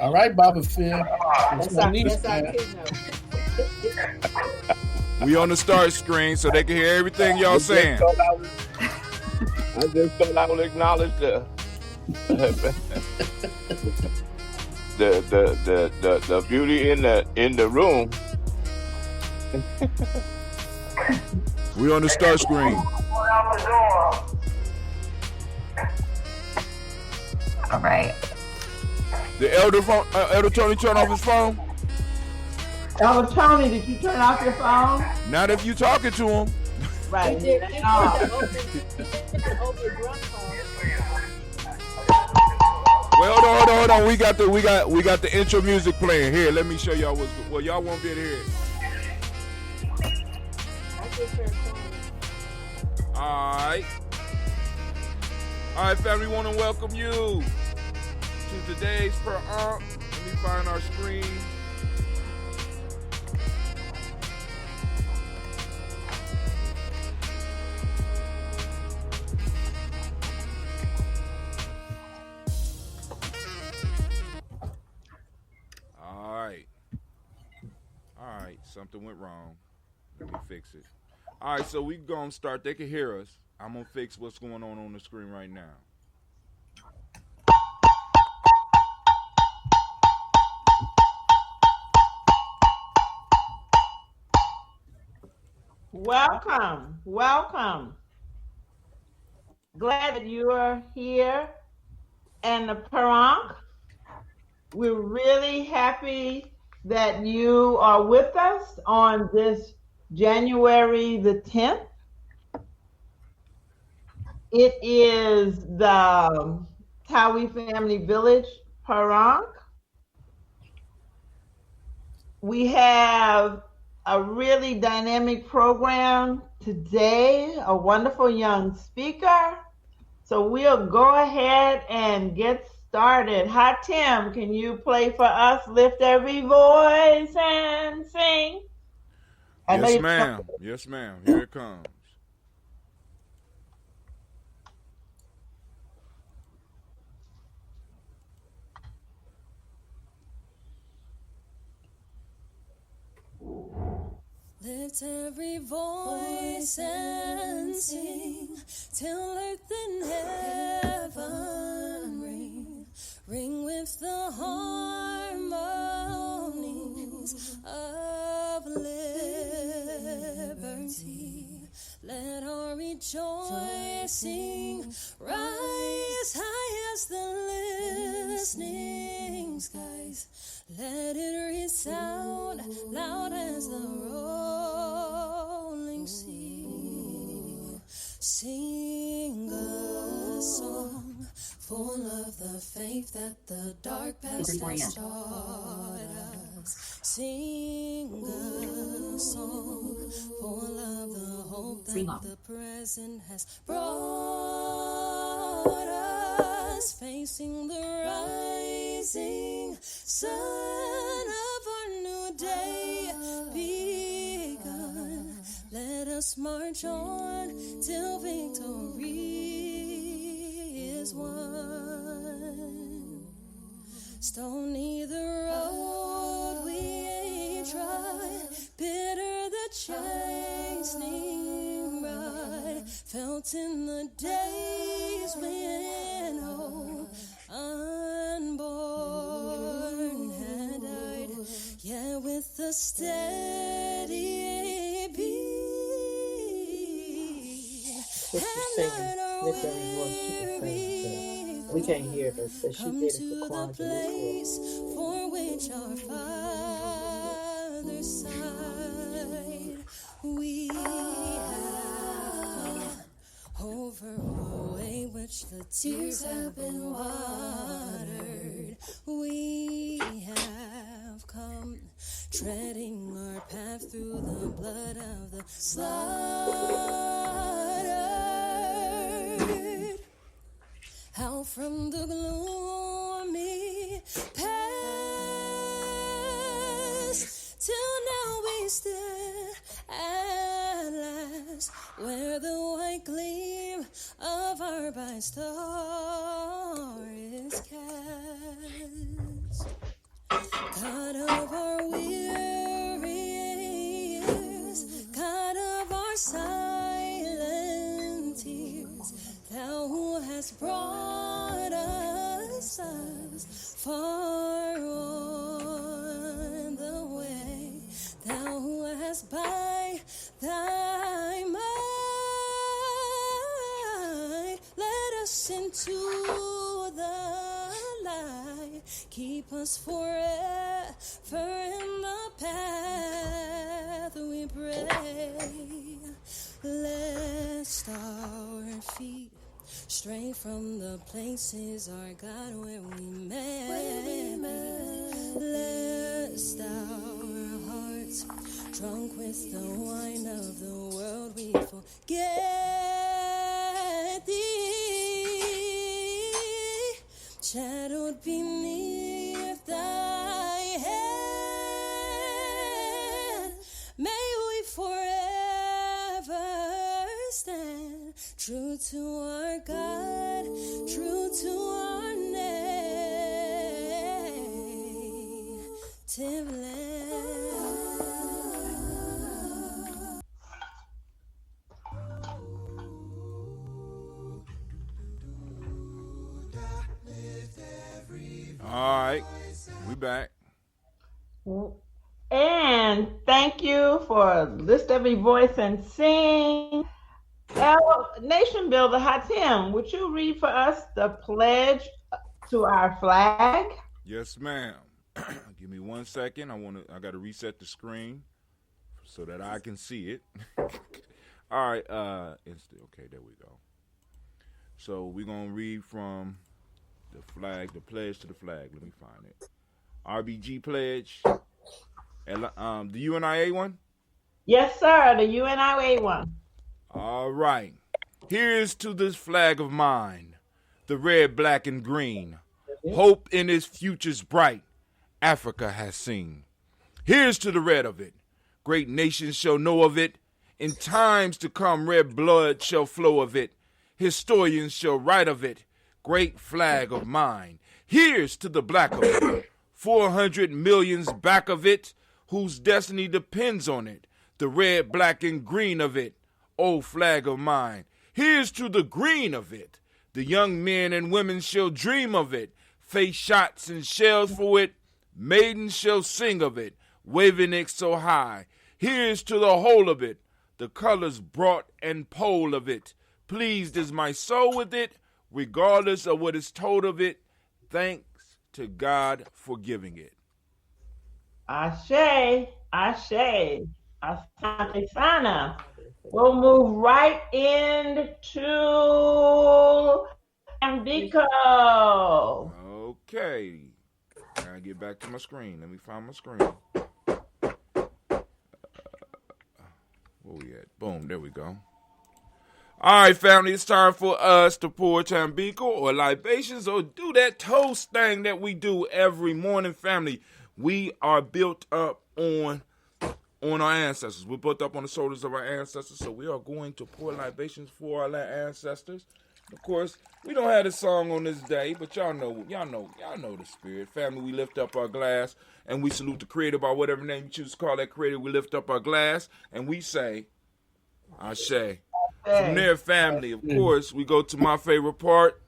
All right, Baba Phil. That's our keynote. We on the start screen so they can hear everything y'all saying. I just thought I would acknowledge the beauty in the room. We on the start screen. All right. The Elder Tony turn off his phone. Elder Tony, did you turn off your phone? Not if you talking to him. Right. Well, hold on. We got the intro music playing here. Let me show y'all what's good. Well, y'all won't be able to hear it. All right, family. Want to welcome you to today's Per Ankh. Let me find our screen. All right, something went wrong. Let me fix it. All right, so we gonna start. They can hear us. I'm gonna fix what's going on the screen right now. Welcome. Glad that you are here and the Per Ankh. We're really happy that you are with us on this January the 10th. It is the Tawi Family Village Per Ankh. We have a really dynamic program today, a wonderful young speaker. So we'll go ahead and get started. Hi, Tim, can you play for us, Lift Every Voice and Sing? Yes, ma'am. Yes, ma'am. Here it comes. Lift every voice and sing till earth and heaven ring with the harmonies of liberty. Let our rejoicing rise high as the listening skies. Let it resound loud as the rolling sea. Sing a song full of the faith that the dark past has taught us. Sing a song full of the hope that the present has brought us. Facing the rising sun of our new day begun. Let us march on till victory is won. Stony the road we trod, bitter the chastening rod, felt in the days when hope unborn had died, yet with a steady beat. Sister singing, lift every voice, she can sing. We can't hear her, but she did it for place for which our Father sighed. We have over a way which the tears have been watered. We have come treading our path through the blood of the slaughtered. Out from the gloomy past till now we stand at last where the white gleam of our bright star is cast. us far on the way. Thou who hast by thy might led us into the light. Keep us forever in the path, we pray. Lest our feet stray from the places, our God, where we met. Lest our hearts, drunk with the wine of the world, we forget thee, shadowed beneath thy hand. May we forever stand true to our God, true to our native land. All right, we back. And thank you for Lift Every Voice and Sing. Nation Builder Hatim, would you read for us the pledge to our flag? Yes, ma'am. Give me 1 second. I got to reset the screen so that I can see it. All right, okay, there we go. So we're going to read from the flag, the pledge to the flag. Let me find it. RBG pledge. The UNIA one? Yes, sir, the UNIA one. All right. Here's to this flag of mine, the red, black, and green. Hope in its futures bright, Africa has seen. Here's to the red of it. Great nations shall know of it. In times to come, red blood shall flow of it. Historians shall write of it. Great flag of mine. Here's to the black of it. 400 millions back of it, whose destiny depends on it. The red, black, and green of it. Oh, flag of mine. Here's to the green of it. The young men and women shall dream of it. Face shots and shells for it. Maidens shall sing of it, waving it so high. Here's to the whole of it. The colors brought and pole of it. Pleased is my soul with it, regardless of what is told of it. Thanks to God for giving it. Ashe, Ashe, Asante Sana. We'll move right into Ambiko. Okay. Gotta get back to my screen. Let me find my screen. Where we at? Boom, there we go. All right, family, it's time for us to pour Tambiko or libations or do that toast thing that we do every morning, family. We are built up on our ancestors. We're built up on the shoulders of our ancestors, so we are going to pour libations for our ancestors. Of course, we don't have a song on this day, but y'all know the spirit. Family, we lift up our glass and we salute the creator by whatever name you choose to call that creator. We lift up our glass and we say, Ashe. From there, family, of course, we go to my favorite part.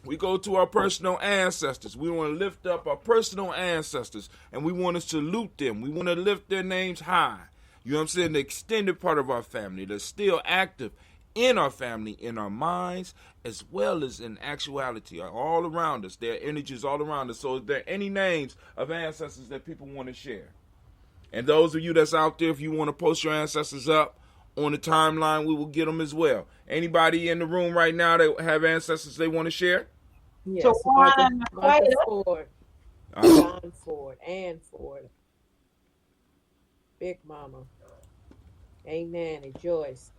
We go to our personal ancestors. We want to lift up our personal ancestors, and we want to salute them. We want to lift their names high. You know what I'm saying? The extended part of our family that's still active in our family, in our minds, as well as in actuality, all around us. There are energies all around us. So if there are any names of ancestors that people want to share, and those of you that's out there, if you want to post your ancestors up on the timeline, we will get them as well. Anybody in the room right now that have ancestors they want to share? Yes, So Michael Ford, John Ford, Ann Ford, Big Mama, Aunt Nanny, Joyce,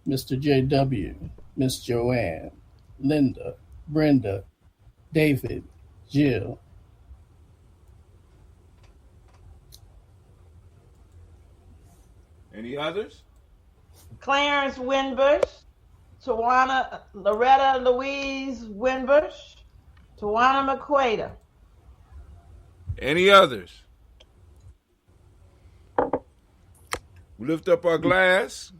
Mr. J.W., Miss Joanne, Linda, Brenda, David, Jill. Any others? Clarence Winbush, Tawana Loretta Louise Winbush, Tawana McQuaida. Any others? We lift up our glass.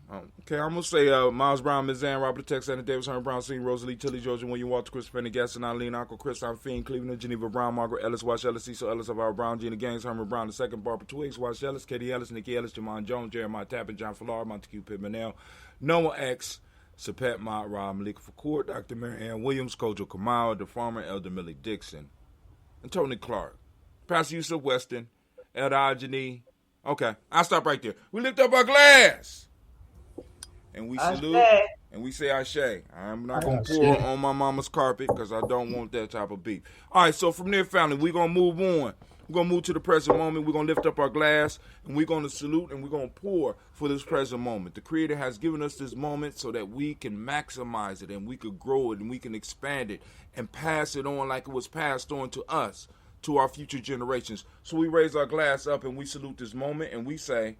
Okay, I'm going to say Miles Brown, Ms. Ann, Robert Tex, Anna Davis, Herman Brown, Senior, Rosalie, Tilly, Georgia, William Walter, Chris Penny, Gaston, Eileen, Uncle Chris, I'm Fiend, Cleveland, Geneva Brown, Margaret Ellis, Wash Ellis, Cecil Ellis, of our Brown, Gina Gaines, Herman Brown, II, Barbara Twigs, Wash Ellis, Katie Ellis, Nikki Ellis, Jamon Jones, Jeremiah Tappan, John Fallar, Montague Pittman, Noah X, Sapet Mott, Rob Malika Facourt, Dr. Mary Ann Williams, Kojo Kamau, The Farmer, Elder Millie Dixon, and Tony Clark, Pastor Yusuf Weston, Elder Ajani. Okay, I'll stop right there. We lift up our glass. And we salute, and we say Ashe. I'm not going to pour on my mama's carpet because I don't want that type of beef. All right, so from there, family, we're going to move on. We're going to move to the present moment. We're going to lift up our glass, and we're going to salute, and we're going to pour for this present moment. The Creator has given us this moment so that we can maximize it, and we could grow it, and we can expand it, and pass it on like it was passed on to us, to our future generations. So we raise our glass up, and we salute this moment, and we say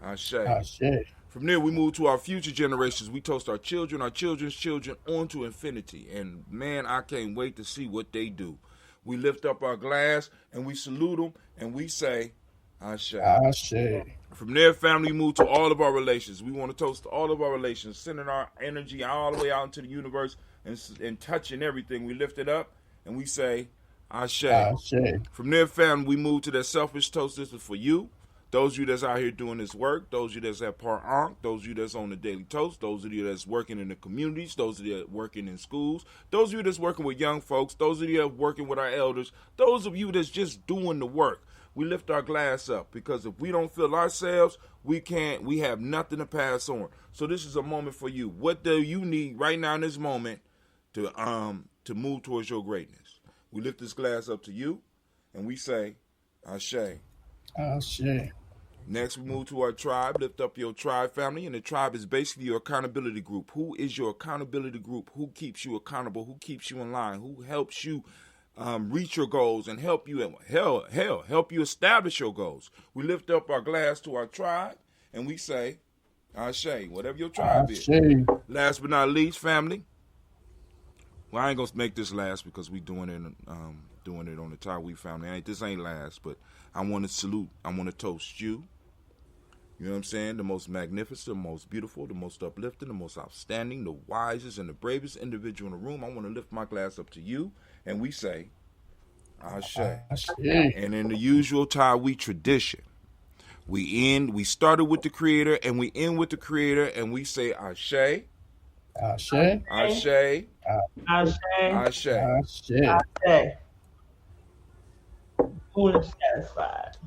Ashe. Ashe. From there, we move to our future generations. We toast our children, our children's children, on to infinity. And, man, I can't wait to see what they do. We lift up our glass, and we salute them, and we say, Ashe. Ashe. From there, family, we move to all of our relations. We want to toast all of our relations, sending our energy all the way out into the universe and touching everything. We lift it up, and we say, Ashe. Ashe. From there, family, we move to that selfish toast. This is for you. Those of you that's out here doing this work, those of you that's at Part Ankh, those of you that's on the Daily Toast, those of you that's working in the communities, those of you that's working in schools, those of you that's working with young folks, those of you that's working with our elders, those of you that's just doing the work. We lift our glass up because if we don't feel ourselves, we have nothing to pass on. So this is a moment for you. What do you need right now in this moment to move towards your greatness? We lift this glass up to you and we say, Ashe. Ashe. Next, we move to our tribe. Lift up your tribe, family. And the tribe is basically your accountability group. Who is your accountability group? Who keeps you accountable? Who keeps you in line? Who helps you reach your goals and help you help you establish your goals? We lift up our glass to our tribe, and we say, Ashe, whatever your tribe Ashe. is. Last but not least, family. Well, I ain't going to make this last because we doing it on the Tawee family. This ain't last, but I want to salute. I want to toast you. You know what I'm saying? The most magnificent, the most beautiful, the most uplifting, the most outstanding, the wisest, and the bravest individual in the room. I want to lift my glass up to you, and we say, Ashe. Ashe. And in the usual Tawee tradition, we started with the Creator, and we end with the Creator, and we say, Ashe. Ashe. Ashe. Ashe. Ashe. Ashe. Ashe. Fully satisfied.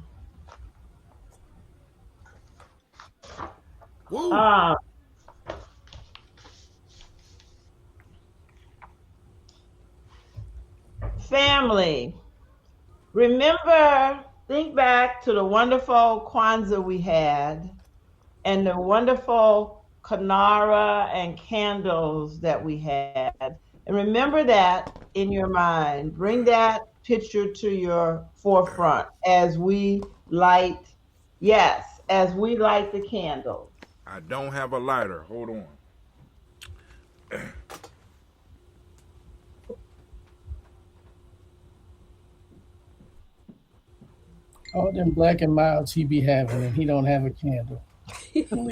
Woo. Family, think back to the wonderful Kwanzaa we had and the wonderful Kanara and candles that we had. And remember that in your mind. Bring that picture to your forefront as we light the candles. I don't have a lighter. Hold on. All them black and milds he be having, and he don't have a candle.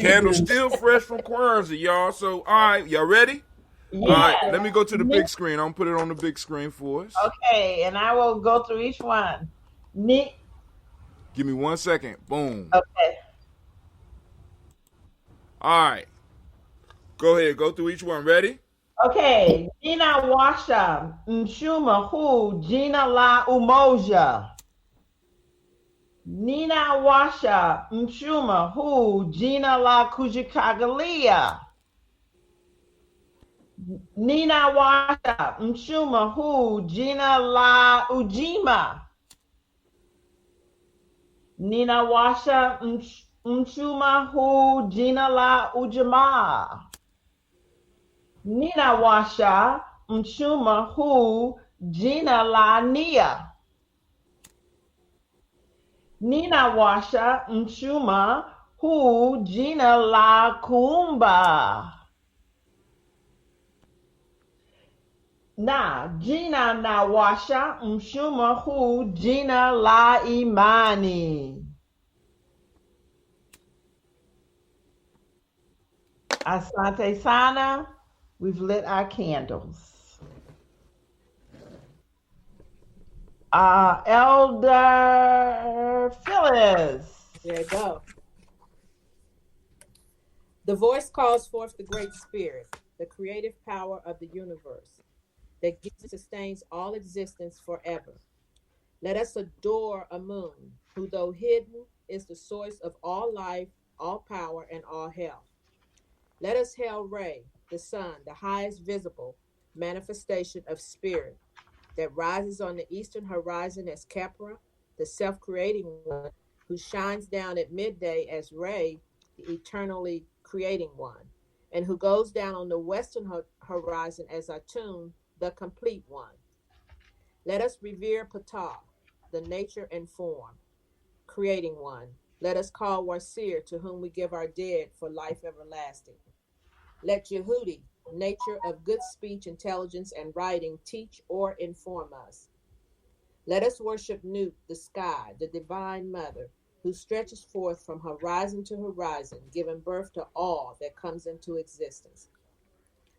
Candle still fresh from Kwanzaa, y'all. So, all right, y'all ready? Yeah. All right, let me go to the big screen. I'm going to put it on the big screen for us. Okay, and I will go through each one. Give me 1 second. Boom. Okay. All right. Go ahead. Go through each one. Ready? Okay. Gina Washa, Mshuma Hu, Gina La Umoja. Nina Washa, Mshuma Hu, Gina La Kujikagalia. Nina Washa, Mshuma Hu, Gina La Ujima. Nina Washa, Mshuma Hu, Gina La Ujima. Nina Washa, Mshuma Hu, Gina La Nia. Nina Washa, Mshuma Hu, Gina La Kumba. Gina na Washa, Mshuma Hu, Gina La Imani. Asante Sana, we've lit our candles. Elder Phyllis. There you go. The voice calls forth the Great Spirit, the creative power of the universe that gives and sustains all existence forever. Let us adore a moon, who, though hidden, is the source of all life, all power, and all health. Let us hail Re, the sun, the highest visible manifestation of spirit that rises on the eastern horizon as Kepra, the self creating one, who shines down at midday as Re, the eternally creating one, and who goes down on the western horizon as Atun, the complete one. Let us revere Ptah, the nature and form, creating one. Let us call Wasir, to whom we give our dead for life everlasting. Let Jehudi, nature of good speech, intelligence, and writing, teach or inform us. Let us worship Nut, the sky, the divine mother, who stretches forth from horizon to horizon, giving birth to all that comes into existence.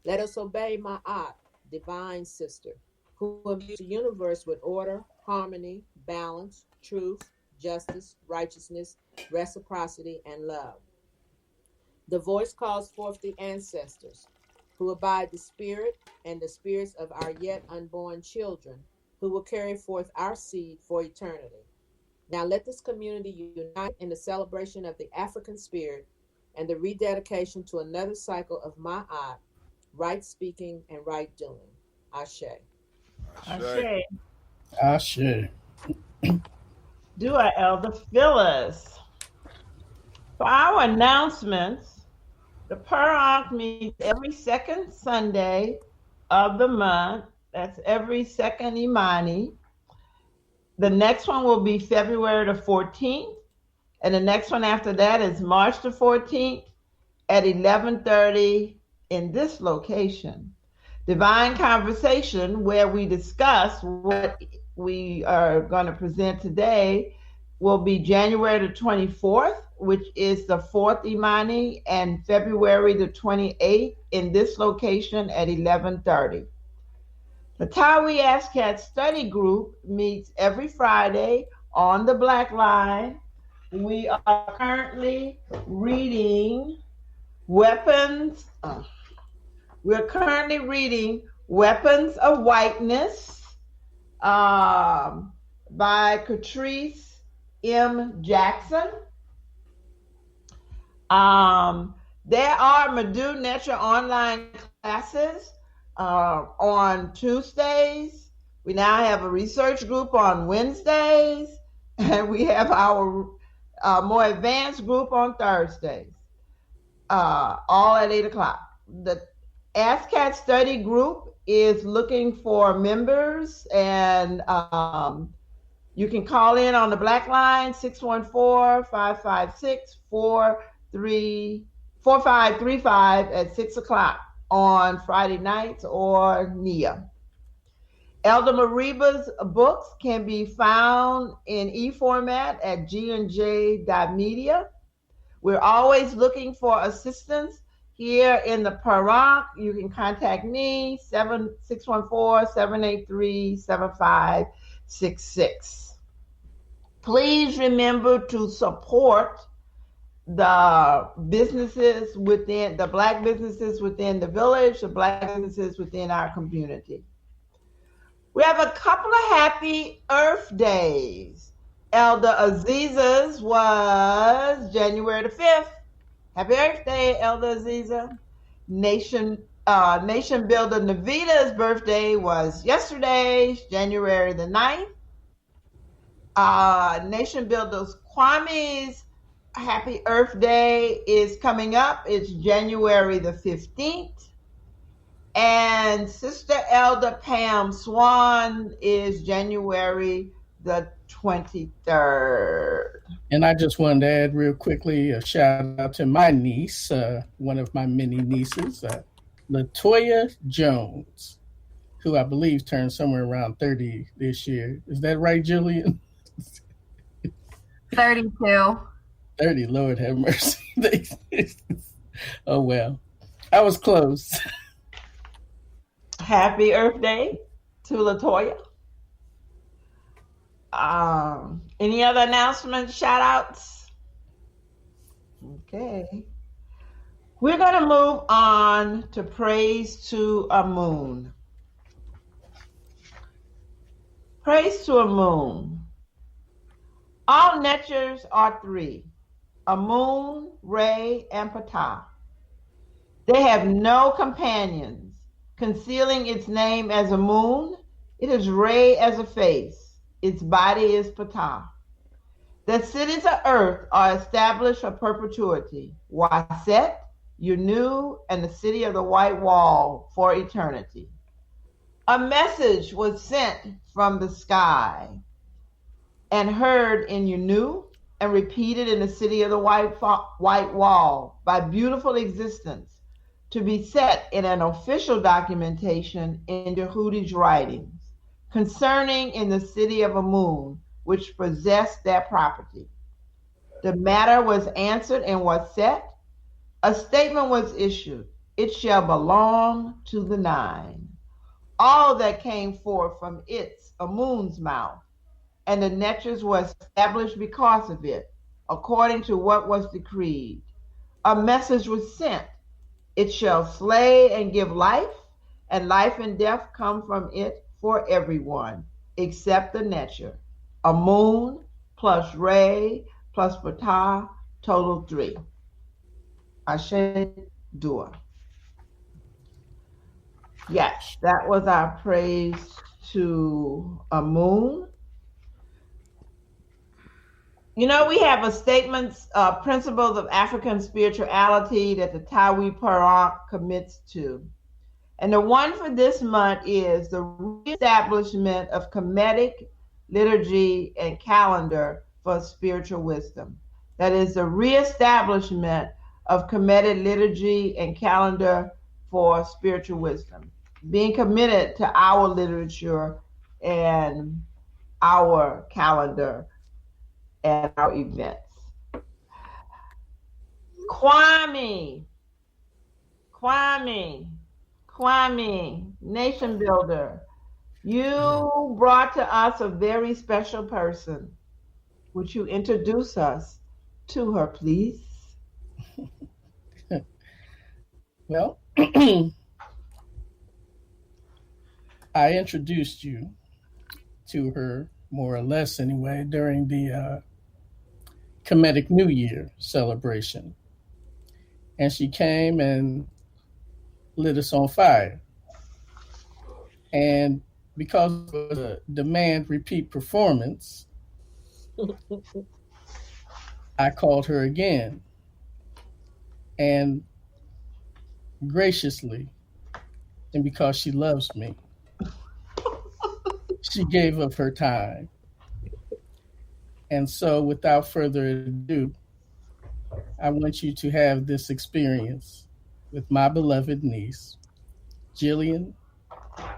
Let us obey Ma'at, divine sister, who imbues the universe with order, harmony, balance, truth, justice, righteousness, reciprocity, and love. The voice calls forth the ancestors, who abide the spirit and the spirits of our yet unborn children, who will carry forth our seed for eternity. Now let this community unite in the celebration of the African spirit and the rededication to another cycle of Ma'at, right speaking and right doing. Ashe. Ashe. Ashe. Do our Elder Phyllis. For our announcements, the Ankh meets every second Sunday of the month. That's every second Imani. The next one will be February the 14th, and the next one after that is March the 14th at 11:30 in this location. Divine Conversation, where we discuss what we are going to present today, will be January the 24th, which is the fourth Imani, and February the 28th in this location at 11:30. The Tawi ASCAT study group meets every Friday on the Black Line. We are currently reading Weapons. We're currently reading Weapons of Whiteness by Catrice M. Jackson. There are Madhu Netra online classes on Tuesdays. We now have a research group on Wednesdays, and we have our more advanced group on Thursdays, all at 8 o'clock. The ASCAT study group is looking for members, and you can call in on the Black Line, 614-556-4535 at 6 o'clock on Friday nights or NIA. Elder Mariba's books can be found in e-format at gnj.media. We're always looking for assistance here in the Parak. You can contact me, 614-783-7566. Please remember to support the businesses within, the Black businesses within the village, the Black businesses within our community. We have a couple of happy Earth days. Elder Aziza's was January the 5th. Happy Earth Day, Elder Aziza. Nation Builder Navita's birthday was yesterday, January the 9th. Nation Builders Kwame's Happy Earth Day is coming up. It's January the 15th. And Sister Elder Pam Swan is January the 23rd. And I just wanted to add real quickly a shout out to my niece, one of my many nieces, Latoya Jones, who I believe turned somewhere around 30 this year. Is that right, Jillian? 32. 30, Lord have mercy. Oh, well. I was close. Happy Earth Day to Latoya. Any other announcements, shout outs? Okay. We're going to move on to Praise to a Moon. Praise to a Moon. All natures are three: Amun, Re, and Ptah. They have no companions. Concealing its name as Amun, it is Re as a face. Its body is Ptah. The cities of earth are established for perpetuity: Waset, Yunu, and the city of the white wall for eternity. A message was sent from the sky and heard in Yunu and repeated in the city of the white wall by beautiful existence, to be set in an official documentation in Yehudi's writings concerning in the city of Amun, which possessed that property. The matter was answered and was set. A statement was issued: it shall belong to the nine. All that came forth from its, Amun's mouth, and the natures were established because of it, according to what was decreed. A message was sent: it shall slay and give life, and life and death come from it for everyone, except the nature. Amun plus Re plus Ptah, total 3. Ashe Dua. Yes, that was our praise to Amun. You know, we have a statements, principles of African spirituality that the Tawi Parak commits to. And the one for this month is the reestablishment of Kemetic liturgy and calendar for spiritual wisdom. That is the reestablishment of Kemetic liturgy and calendar for spiritual wisdom. Being committed to our literature and our calendar and our events. Kwame, nation builder, you brought to us a very special person. Would you introduce us to her, please? Well, I introduced you to her, more or less anyway, during the Kemetic New Year celebration. And she came and lit us on fire. And because it was a demand repeat performance, I called her again. And graciously, and because she loves me, she gave up her time. And so, without further ado, I want you to have this experience with my beloved niece, Jillian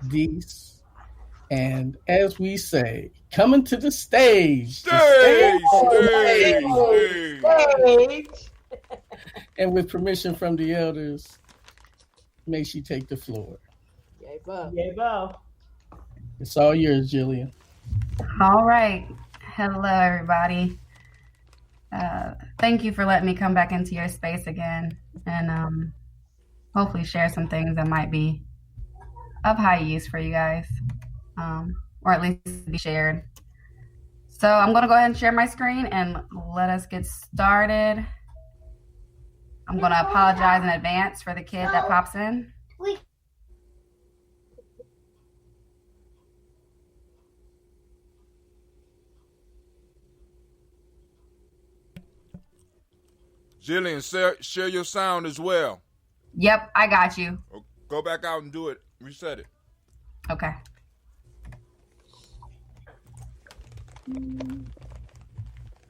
Deese, and as we say, coming to the stage. Stage. And with permission from the elders, may she take the floor. Yay, Bo. Yay, Bo. It's all yours, Jillian. All right. Hello, everybody. Thank you for letting me come back into your space again and hopefully share some things that might be of high use for you guys, or at least be shared. So I'm going to go ahead and share my screen and let us get started. I'm going to apologize in advance for the kid that pops in. Jillian, share your sound as well. Yep, I got you. Go back out and do it. Reset it. Okay.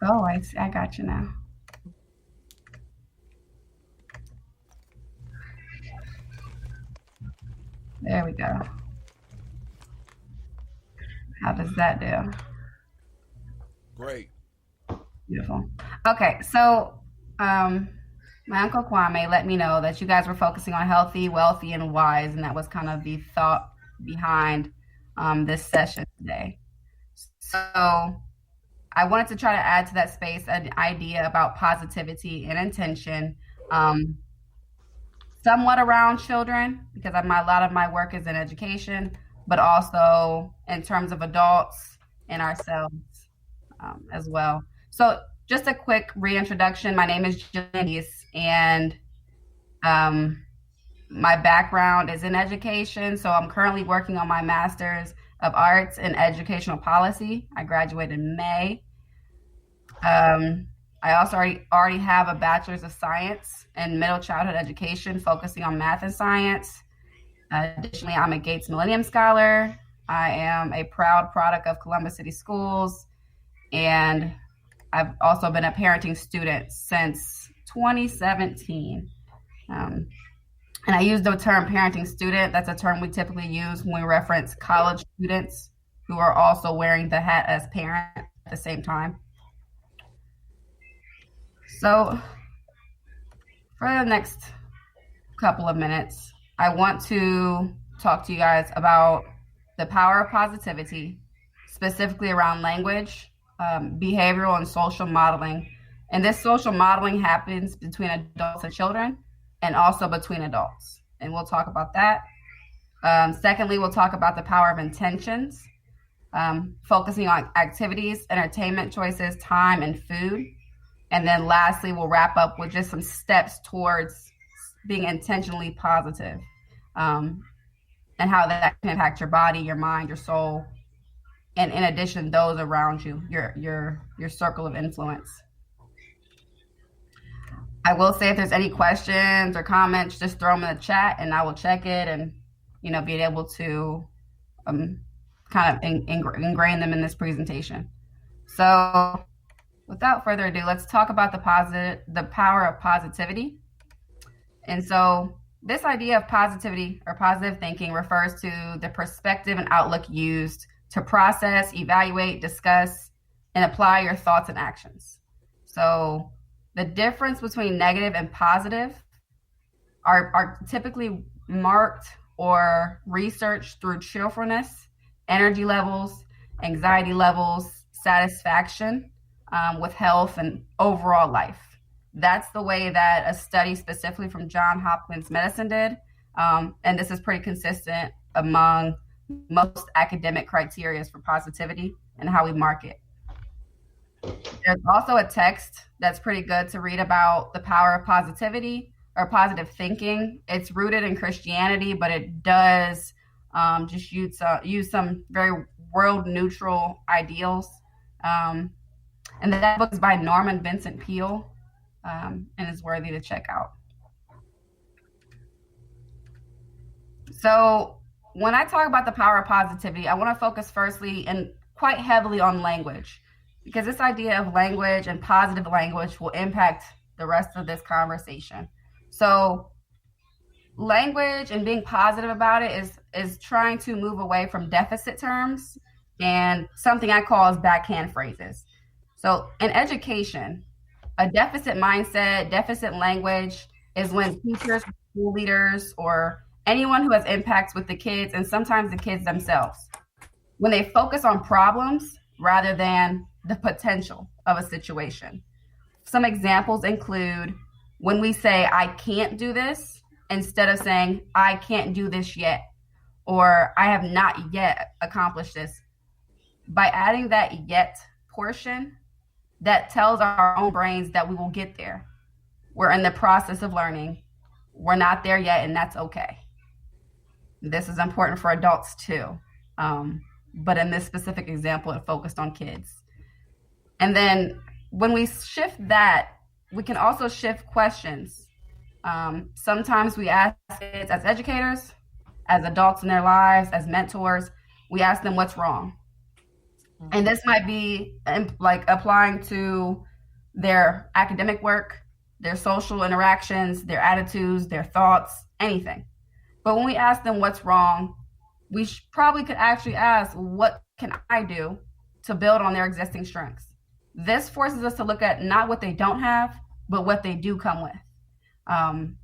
Oh, I got you now. There we go. How does that do? Great. Beautiful. Okay, so my Uncle Kwame let me know that you guys were focusing on healthy, wealthy, and wise, and that was kind of the thought behind this session today. So I wanted to try to add to that space an idea about positivity and intention, somewhat around children, because a lot of my work is in education, but also in terms of adults and ourselves as well. So just a quick reintroduction. My name is Gye-Nyame, and my background is in education. So I'm currently working on my Master's of Arts in Educational Policy. I graduated in May. I also already have a Bachelor's of Science in Middle Childhood Education, focusing on math and science. Additionally, I'm a Gates Millennium Scholar. I am a proud product of Columbus City Schools, and I've also been a parenting student since 2017. And I use the term parenting student. That's a term we typically use when we reference college students who are also wearing the hat as parent at the same time. So for the next couple of minutes, I want to talk to you guys about the power of positivity, specifically around language, behavioral and social modeling. And this social modeling happens between adults and children, and also between adults. And we'll talk about that. Secondly, we'll talk about the power of intentions, focusing on activities, entertainment choices, time, and food. And then lastly, we'll wrap up with just some steps towards being intentionally positive, and how that can impact your body, your mind, your soul, and in addition, those around you, your circle of influence. I will say if there's any questions or comments, just throw them in the chat and I will check it and, be able to kind of ingrain them in this presentation. So without further ado, let's talk about the power of positivity. And so this idea of positivity or positive thinking refers to the perspective and outlook used to process, evaluate, discuss, and apply your thoughts and actions. So the difference between negative and positive are typically marked or researched through cheerfulness, energy levels, anxiety levels, satisfaction with health, and overall life. That's the way that a study specifically from Johns Hopkins Medicine did. And this is pretty consistent among most academic criteria for positivity and how we mark it. There's also a text that's pretty good to read about the power of positivity or positive thinking. It's rooted in Christianity, but it does just use some very world neutral ideals. And that book is by Norman Vincent Peale, and is worthy to check out. So when I talk about the power of positivity, I want to focus firstly and quite heavily on language, because this idea of language and positive language will impact the rest of this conversation. So language and being positive about it is trying to move away from deficit terms and something I call as backhand phrases. So in education, a deficit mindset, deficit language is when teachers, school leaders, or anyone who has impacts with the kids, and sometimes the kids themselves, when they focus on problems rather than the potential of a situation. Some examples include when we say, I can't do this, instead of saying, I can't do this yet, or I have not yet accomplished this. By adding that yet portion, that tells our own brains that we will get there. We're in the process of learning. We're not there yet, and that's okay. This is important for adults too. But in this specific example, it focused on kids. And then when we shift that, we can also shift questions. Sometimes we ask kids as educators, as adults in their lives, as mentors, we ask them what's wrong. And this might be like applying to their academic work, their social interactions, their attitudes, their thoughts, anything. But when we ask them what's wrong, we probably could actually ask, what can I do to build on their existing strengths? This forces us to look at not what they don't have, but what they do come with. And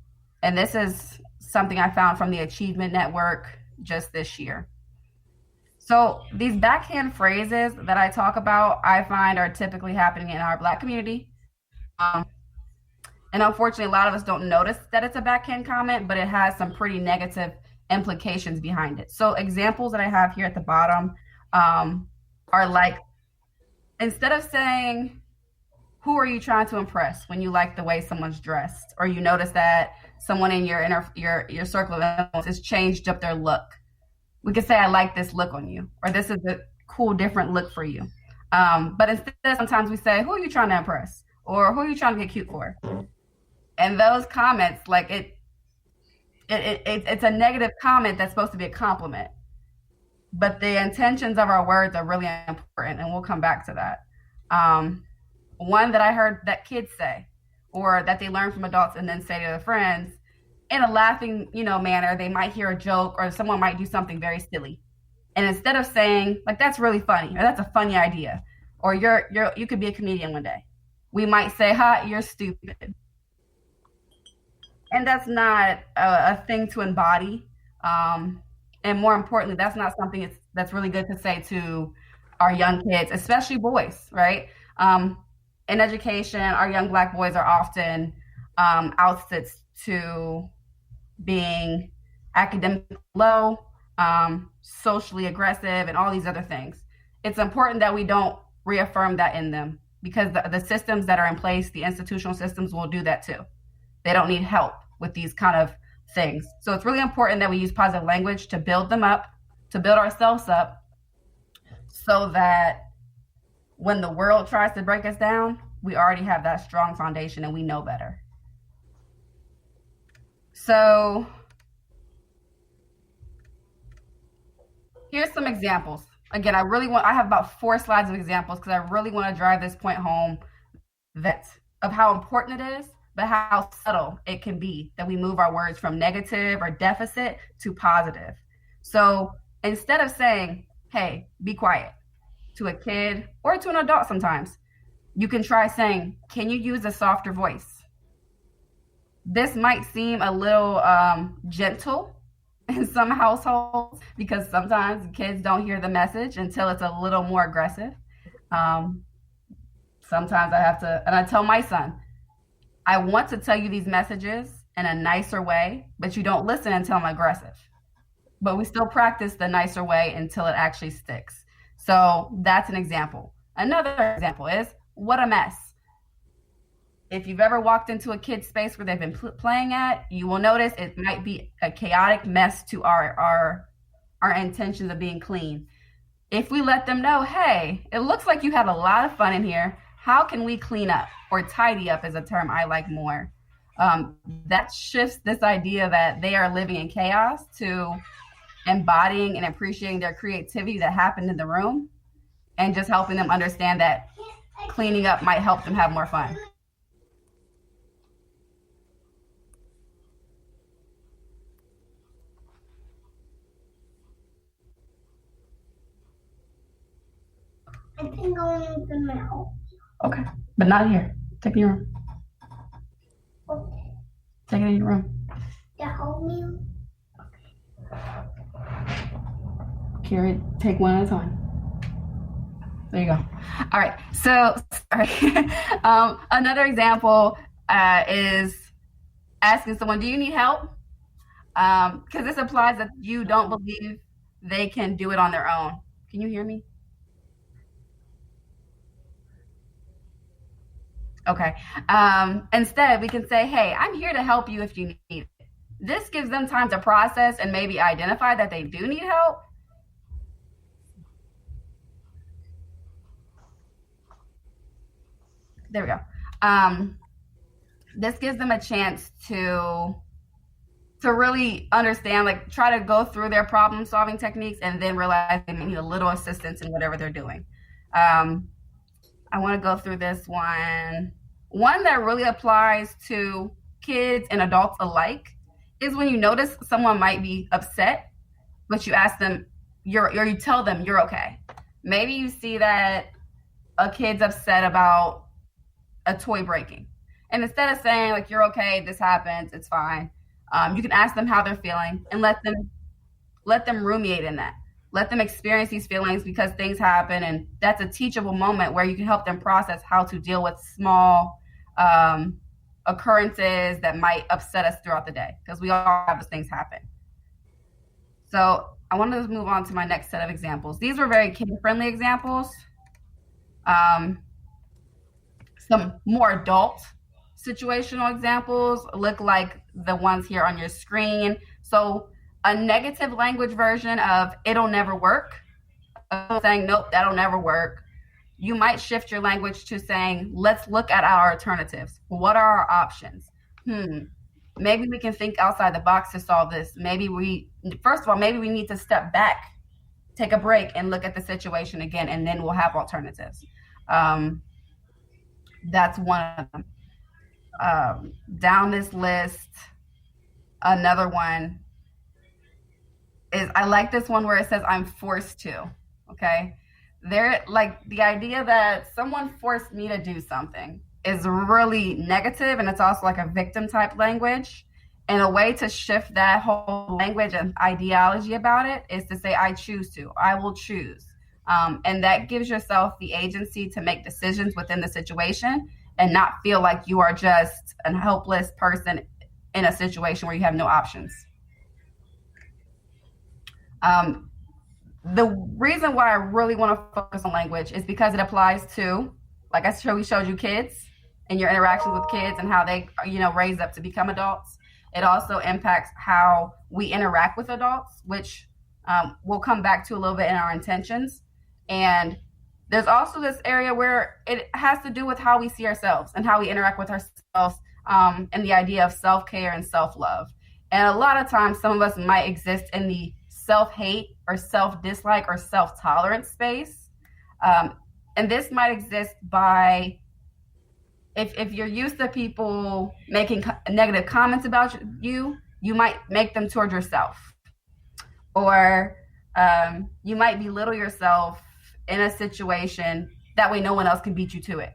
this is something I found from the Achievement Network just this year. So these backhand phrases that I talk about, I find are typically happening in our Black community. And unfortunately, a lot of us don't notice that it's a backhand comment, but it has some pretty negative implications behind it. So examples that I have here at the bottom are like, instead of saying, who are you trying to impress when you like the way someone's dressed, or you notice that someone in your circle of influence has changed up their look, we could say, I like this look on you, or this is a cool, different look for you. But instead, sometimes we say, who are you trying to impress? Or who are you trying to get cute for? And those comments, like it's a negative comment that's supposed to be a compliment. But the intentions of our words are really important, and we'll come back to that. One that I heard that kids say, or that they learn from adults and then say to their friends, in a laughing, manner, they might hear a joke, or someone might do something very silly. And instead of saying, like, that's really funny, or that's a funny idea, or you could be a comedian one day, we might say, ha, you're stupid. And that's not a thing to embody. And more importantly, that's not something that's really good to say to our young kids, especially boys, right? In education, our young Black boys are often ousted to being academically low, socially aggressive, and all these other things. It's important that we don't reaffirm that in them, because the systems that are in place, the institutional systems, will do that too. They don't need help with these kind of things. So it's really important that we use positive language to build them up, to build ourselves up, so that when the world tries to break us down, we already have that strong foundation and we know better. So here's some examples. Again, I have about 4 slides of examples because I really want to drive this point home of how important it is, but how subtle it can be that we move our words from negative or deficit to positive. So instead of saying, hey, be quiet, to a kid or to an adult sometimes, you can try saying, can you use a softer voice? This might seem a little gentle in some households, because sometimes kids don't hear the message until it's a little more aggressive. Sometimes I tell my son, I want to tell you these messages in a nicer way, but you don't listen until I'm aggressive. But we still practice the nicer way until it actually sticks. So that's an example. Another example is, what a mess. If you've ever walked into a kid's space where they've been playing at, you will notice it might be a chaotic mess to our intentions of being clean. If we let them know, hey, it looks like you had a lot of fun in here. How can we clean up? Or tidy up is a term I like more. That shifts this idea that they are living in chaos to embodying and appreciating their creativity that happened in the room, and just helping them understand that cleaning up might help them have more fun. I can go in the mouth. Okay, but not here. Take it in your room. Okay. Take it in your room. The whole meal? Carry it, take one at a time. There you go. All right, so sorry. Another example is asking someone, do you need help? Because this implies that you don't believe they can do it on their own. Can you hear me? Okay. Instead, we can say, hey, I'm here to help you if you need it. This gives them time to process and maybe identify that they do need help. There we go. This gives them a chance to really understand, like, try to go through their problem solving techniques and then realize they need a little assistance in whatever they're doing. I want to go through this one. One that really applies to kids and adults alike is when you notice someone might be upset, but you ask them, you tell them you're okay. Maybe you see that a kid's upset about a toy breaking, And instead of saying like, you're okay, this happens, it's fine, you can ask them how they're feeling and let them ruminate in that. Let them experience these feelings because things happen, and that's a teachable moment where you can help them process how to deal with small occurrences that might upset us throughout the day, because we all have those things happen. So I want to move on to my next set of examples. These were very kid-friendly examples. Some more adult situational examples look like the ones here on your screen. So a negative language version of "it'll never work," saying "nope, that'll never work." You might shift your language to saying, "let's look at our alternatives. What are our options? Maybe we can think outside the box to solve this. Maybe we need to step back, take a break, and look at the situation again, and then we'll have alternatives." That's one of them. Down this list, another one is, I like this one where it says "I'm forced to." Okay, there, like, the idea that someone forced me to do something is really negative, and it's also like a victim type language. And a way to shift that whole language and ideology about it is to say, "I choose to," "I will choose," and that gives yourself the agency to make decisions within the situation and not feel like you are just a helpless person in a situation where you have no options. The reason why I really want to focus on language is because it applies to, like we showed you, kids and your interactions with kids and how they, raise up to become adults. It also impacts how we interact with adults, which we'll come back to a little bit in our intentions. And there's also this area where it has to do with how we see ourselves and how we interact with ourselves, and the idea of self-care and self-love. And a lot of times, some of us might exist in the self-hate or self-dislike or self-tolerance space. And this might exist by, if you're used to people making negative comments about you, you might make them toward yourself. Or you might belittle yourself in a situation, that way no one else can beat you to it.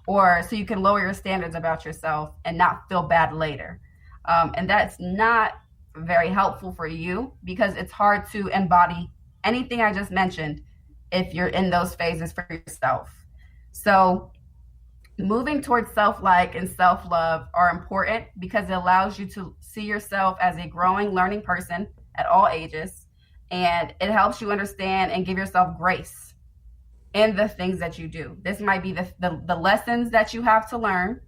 Or so you can lower your standards about yourself and not feel bad later. And that's not very helpful for you, because it's hard to embody anything I just mentioned if you're in those phases for yourself. So moving towards self-like and self-love are important because it allows you to see yourself as a growing, learning person at all ages, and it helps you understand and give yourself grace in the things that you do. This might be the lessons that you have to learn,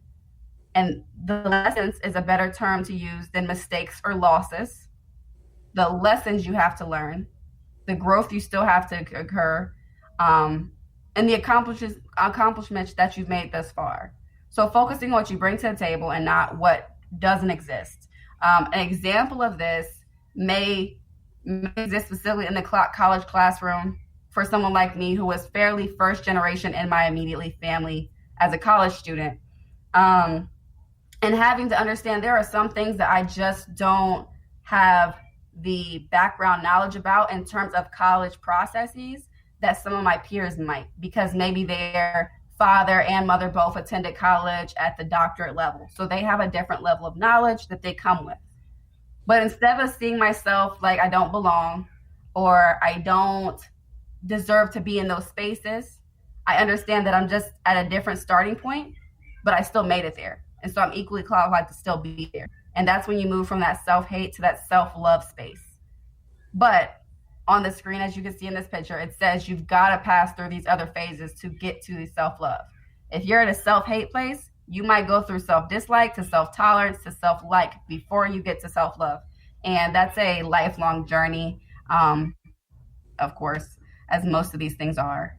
and the lessons is a better term to use than mistakes or losses. The lessons you have to learn, the growth you still have to occur, and the accomplishments that you've made thus far. So focusing on what you bring to the table and not what doesn't exist. An example of this may exist specifically in the college classroom for someone like me who was fairly first generation in my immediate family as a college student. And having to understand there are some things that I just don't have the background knowledge about in terms of college processes that some of my peers might, because maybe their father and mother both attended college at the doctorate level. So they have a different level of knowledge that they come with. But instead of seeing myself like I don't belong or I don't deserve to be in those spaces, I understand that I'm just at a different starting point, but I still made it there. And so I'm equally qualified to still be there. And that's when you move from that self-hate to that self-love space. But on the screen, as you can see in this picture, it says you've got to pass through these other phases to get to the self-love. If you're in a self-hate place, you might go through self-dislike to self-tolerance to self-like before you get to self-love. And that's a lifelong journey, of course, as most of these things are.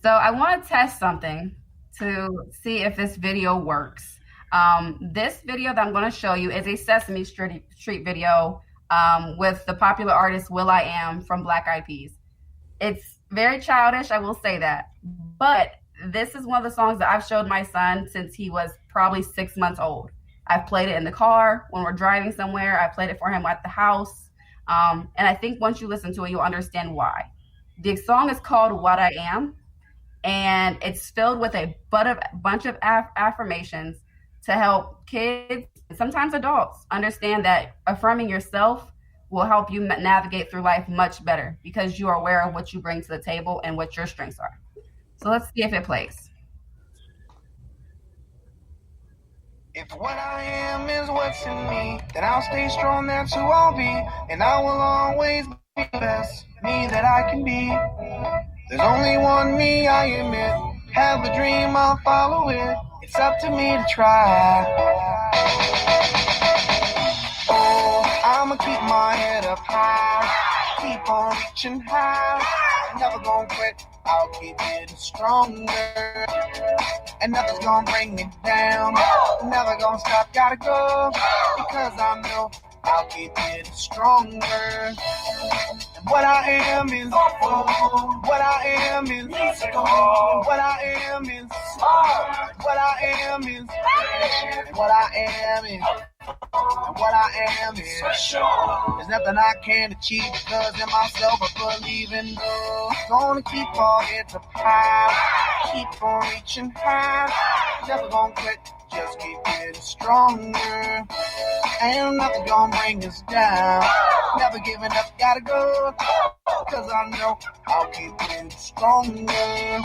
So I want to test something to see if this video works. This video that I'm going to show you is a Sesame Street video with the popular artist will.i.am from Black Eyed Peas. It's very childish, I will say that. But this is one of the songs that I've showed my son since he was probably 6 months old. I've played it in the car when we're driving somewhere. I played it for him at the house. And I think once you listen to it, you'll understand why. The song is called What I Am. and it's filled with a bunch of affirmations to help kids, sometimes adults, understand that affirming yourself will help you navigate through life much better because you are aware of what you bring to the table and what your strengths are. So let's see if it plays. If what I am is what's in me, then I'll stay strong, that's who I'll be. And I will always be the best me that I can be. There's only one me, I admit. Have a dream, I'll follow it. It's up to me to try. Oh, I'ma keep my head up high. Keep on reaching high. Never gonna quit, I'll keep getting stronger. And nothing's gonna bring me down. Never gonna stop, gotta go. Because I know I'll keep getting stronger. And what I am is, what I am is, what I am is, what I am is, what I am is, what I am is. There's nothing I can't achieve because in myself I believe in love. Gonna keep all heads up high, keep on reaching high. Never gonna quit, just keep getting stronger. Ain't nothing gonna bring us down. Never giving up, gotta go. Cause I know I'll keep getting stronger.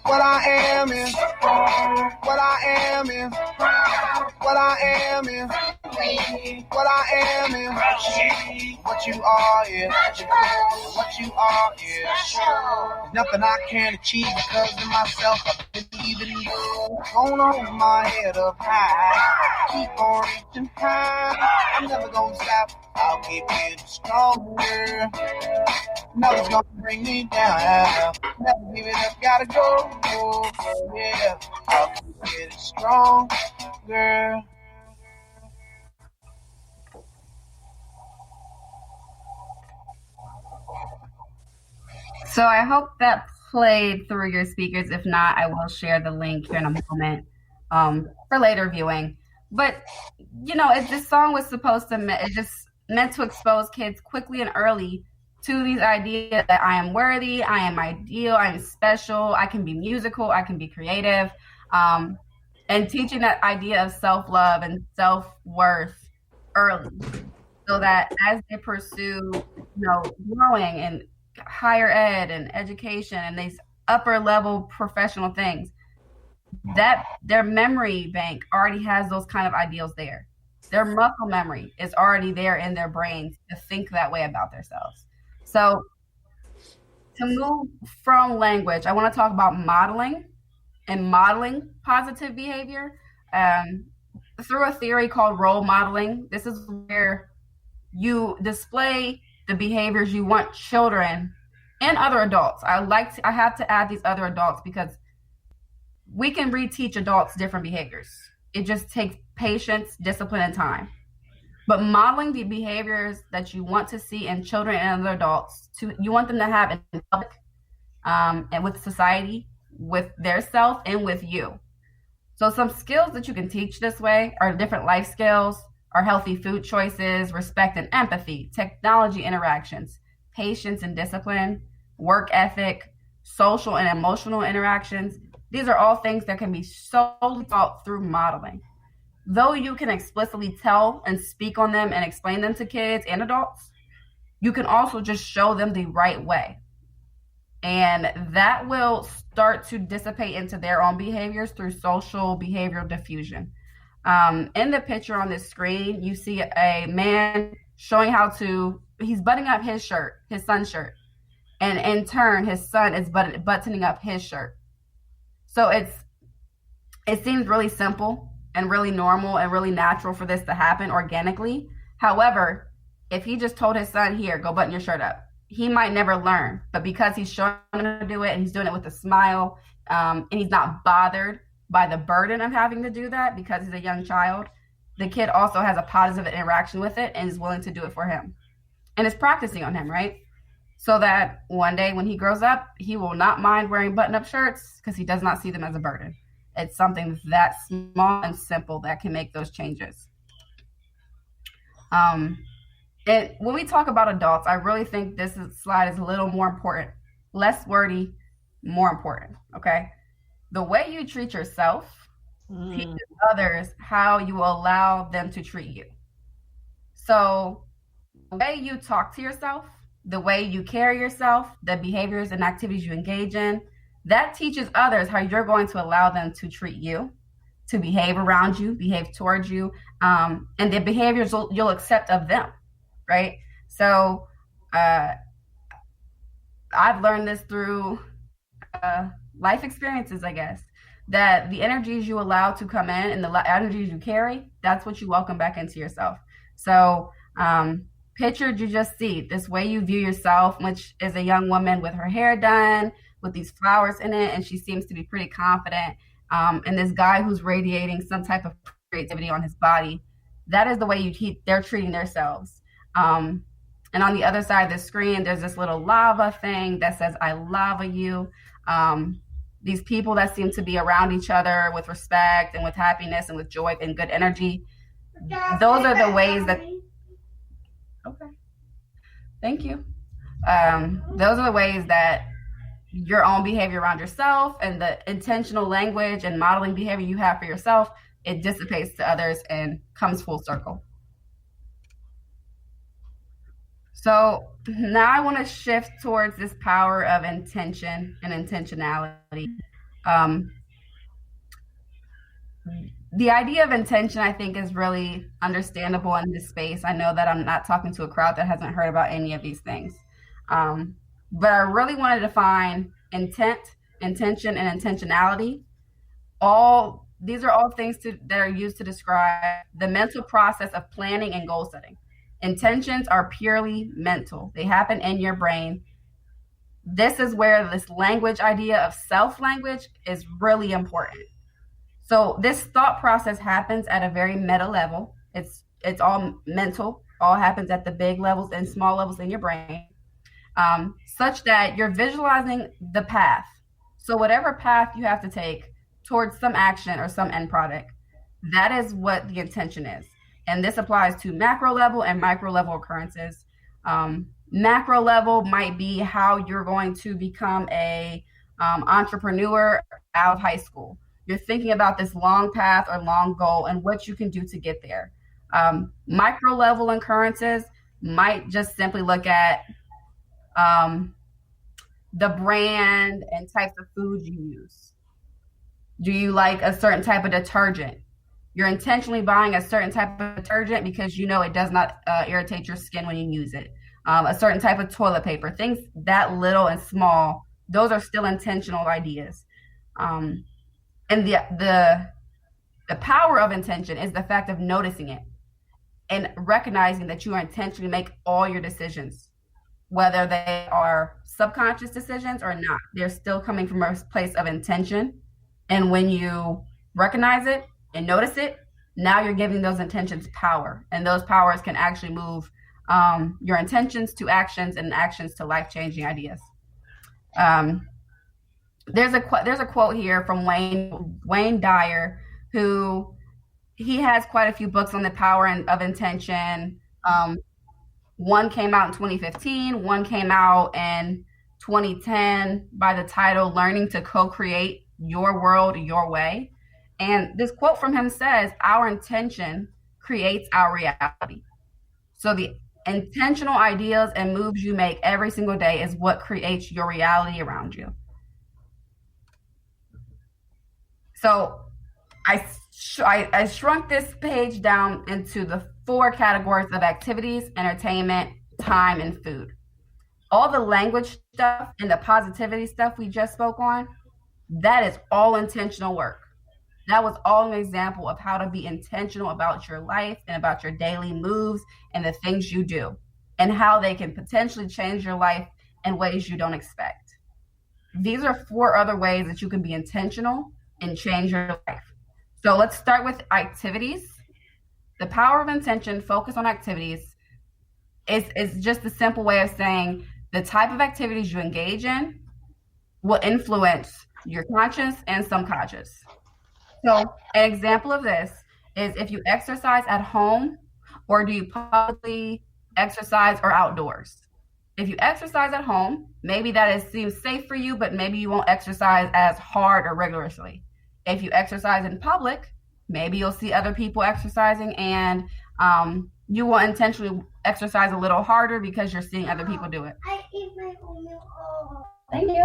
What I am is, what I am is, what I am is, what I am is, what you are is, what you are is. There's nothing I can't achieve because in myself I believe in you. Gonna hold my head up high, keep on reaching high. I'm never gonna stop, I'll keep getting stronger. Nothing's gonna bring me down. Never give it up, gotta go. Yeah, I'll keep getting stronger. So I hope that played through your speakers. If not, I will share the link here in a moment for later viewing. But, you know, this song was supposed to, it just meant to expose kids quickly and early to these ideas that I am worthy, I am ideal, I am special, I can be musical, I can be creative, and teaching that idea of self-love and self-worth early so that as they pursue, you know, growing in higher ed and education and these upper level professional things, that their memory bank already has those kind of ideals there. Their muscle memory is already there in their brains to think that way about themselves. So to move from language, I want to talk about modeling and modeling positive behavior through a theory called role modeling. This is where you display the behaviors you want children and other adults. I have to add these other adults because we can reteach adults different behaviors. It just takes patience, discipline, and time. But modeling the behaviors that you want to see in children and other adults, you want them to have in public and with society, with their self, and with you. So some skills that you can teach this way are different life skills, are healthy food choices, respect and empathy, technology interactions, patience and discipline, work ethic, social and emotional interactions. These are all things that can be solely taught through modeling. Though you can explicitly tell and speak on them and explain them to kids and adults, you can also just show them the right way. And that will start to dissipate into their own behaviors through social behavioral diffusion. In the picture on this screen, you see a man showing he's buttoning up his shirt, his son's shirt. And in turn, his son is buttoning up his shirt. So it seems really simple and really normal and really natural for this to happen organically. However, if he just told his son, here, go button your shirt up, he might never learn. But because he's showing him to do it and he's doing it with a smile and he's not bothered by the burden of having to do that because he's a young child, the kid also has a positive interaction with it and is willing to do it for him. And is practicing on him, right? So that one day when he grows up, he will not mind wearing button-up shirts because he does not see them as a burden. It's something that small and simple that can make those changes. When we talk about adults, I really think this slide is a little more important, less wordy, more important. Okay. The way you treat yourself teaches others how you allow them to treat you. So the way you talk to yourself, the way you carry yourself, the behaviors and activities you engage in, that teaches others how you're going to allow them to treat you, to behave around you, behave towards you, and the behaviors you'll accept of them, right? So I've learned this through life experiences, I guess, that the energies you allow to come in and the energies you carry, that's what you welcome back into yourself. So picture you just see this way you view yourself, which is a young woman with her hair done, with these flowers in it, and she seems to be pretty confident. And this guy who's radiating some type of creativity on his body, that is the way they're treating themselves. And on the other side of the screen, there's this little lava thing that says, I lava you. These people that seem to be around each other with respect and with happiness and with joy and good energy, those are the ways that, okay, thank you. Those are the ways that your own behavior around yourself and the intentional language and modeling behavior you have for yourself, it dissipates to others and comes full circle. So now I want to shift towards this power of intention and intentionality. The idea of intention, I think, is really understandable in this space. I know that I'm not talking to a crowd that hasn't heard about any of these things. But I really want to define intent, intention, and intentionality. These are all things that are used to describe the mental process of planning and goal setting. Intentions are purely mental. They happen in your brain. This is where this language idea of self-language is really important. So this thought process happens at a very meta level. It's all mental, all happens at the big levels and small levels in your brain, such that you're visualizing the path. So whatever path you have to take towards some action or some end product, that is what the intention is. And this applies to macro level and micro level occurrences. Macro level might be how you're going to become a entrepreneur out of high school. You're thinking about this long path or long goal and what you can do to get there. Micro level occurrences might just simply look at the brand and types of foods you use. Do you like a certain type of detergent? You're intentionally buying a certain type of detergent because you know it does not irritate your skin when you use it. A certain type of toilet paper, things that little and small, those are still intentional ideas. And the power of intention is the fact of noticing it and recognizing that you are intentionally make all your decisions, whether they are subconscious decisions or not. They're still coming from a place of intention. And when you recognize it and notice it, now you're giving those intentions power. And those powers can actually move your intentions to actions and actions to life-changing ideas. There's a quote here from Wayne Dyer, who he has quite a few books on the power of intention. One came out in 2015, one came out in 2010 by the title Learning to Co-Create Your World Your Way. And this quote from him says, our intention creates our reality. So the intentional ideas and moves you make every single day is what creates your reality around you. So I shrunk this page down into the 4 categories of activities, entertainment, time, and food. All the language stuff and the positivity stuff we just spoke on, that is all intentional work. That was all an example of how to be intentional about your life and about your daily moves and the things you do and how they can potentially change your life in ways you don't expect. These are 4 other ways that you can be intentional and change your life. So let's start with activities. The power of intention, focus on activities, is just a simple way of saying the type of activities you engage in will influence your conscious and subconscious. So an example of this is if you exercise at home or do you publicly exercise or outdoors. If you exercise at home, maybe seems safe for you, but maybe you won't exercise as hard or rigorously. If you exercise in public, maybe you'll see other people exercising, and you will intentionally exercise a little harder because you're seeing other people do it. I eat my oatmeal. Thank you.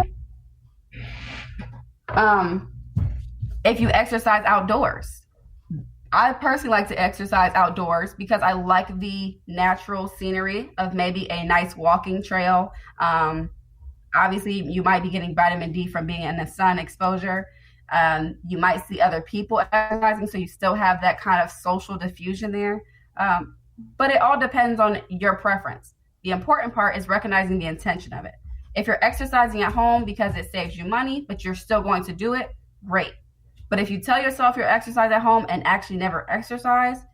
If you exercise outdoors, I personally like to exercise outdoors because I like the natural scenery of maybe a nice walking trail. Obviously, you might be getting vitamin D from being in the sun exposure. You might see other people exercising, so you still have that kind of social diffusion there. But it all depends on your preference. The important part is recognizing the intention of it. If you're exercising at home because it saves you money, but you're still going to do it, great. But if you tell yourself you're exercising at home and actually never exercise,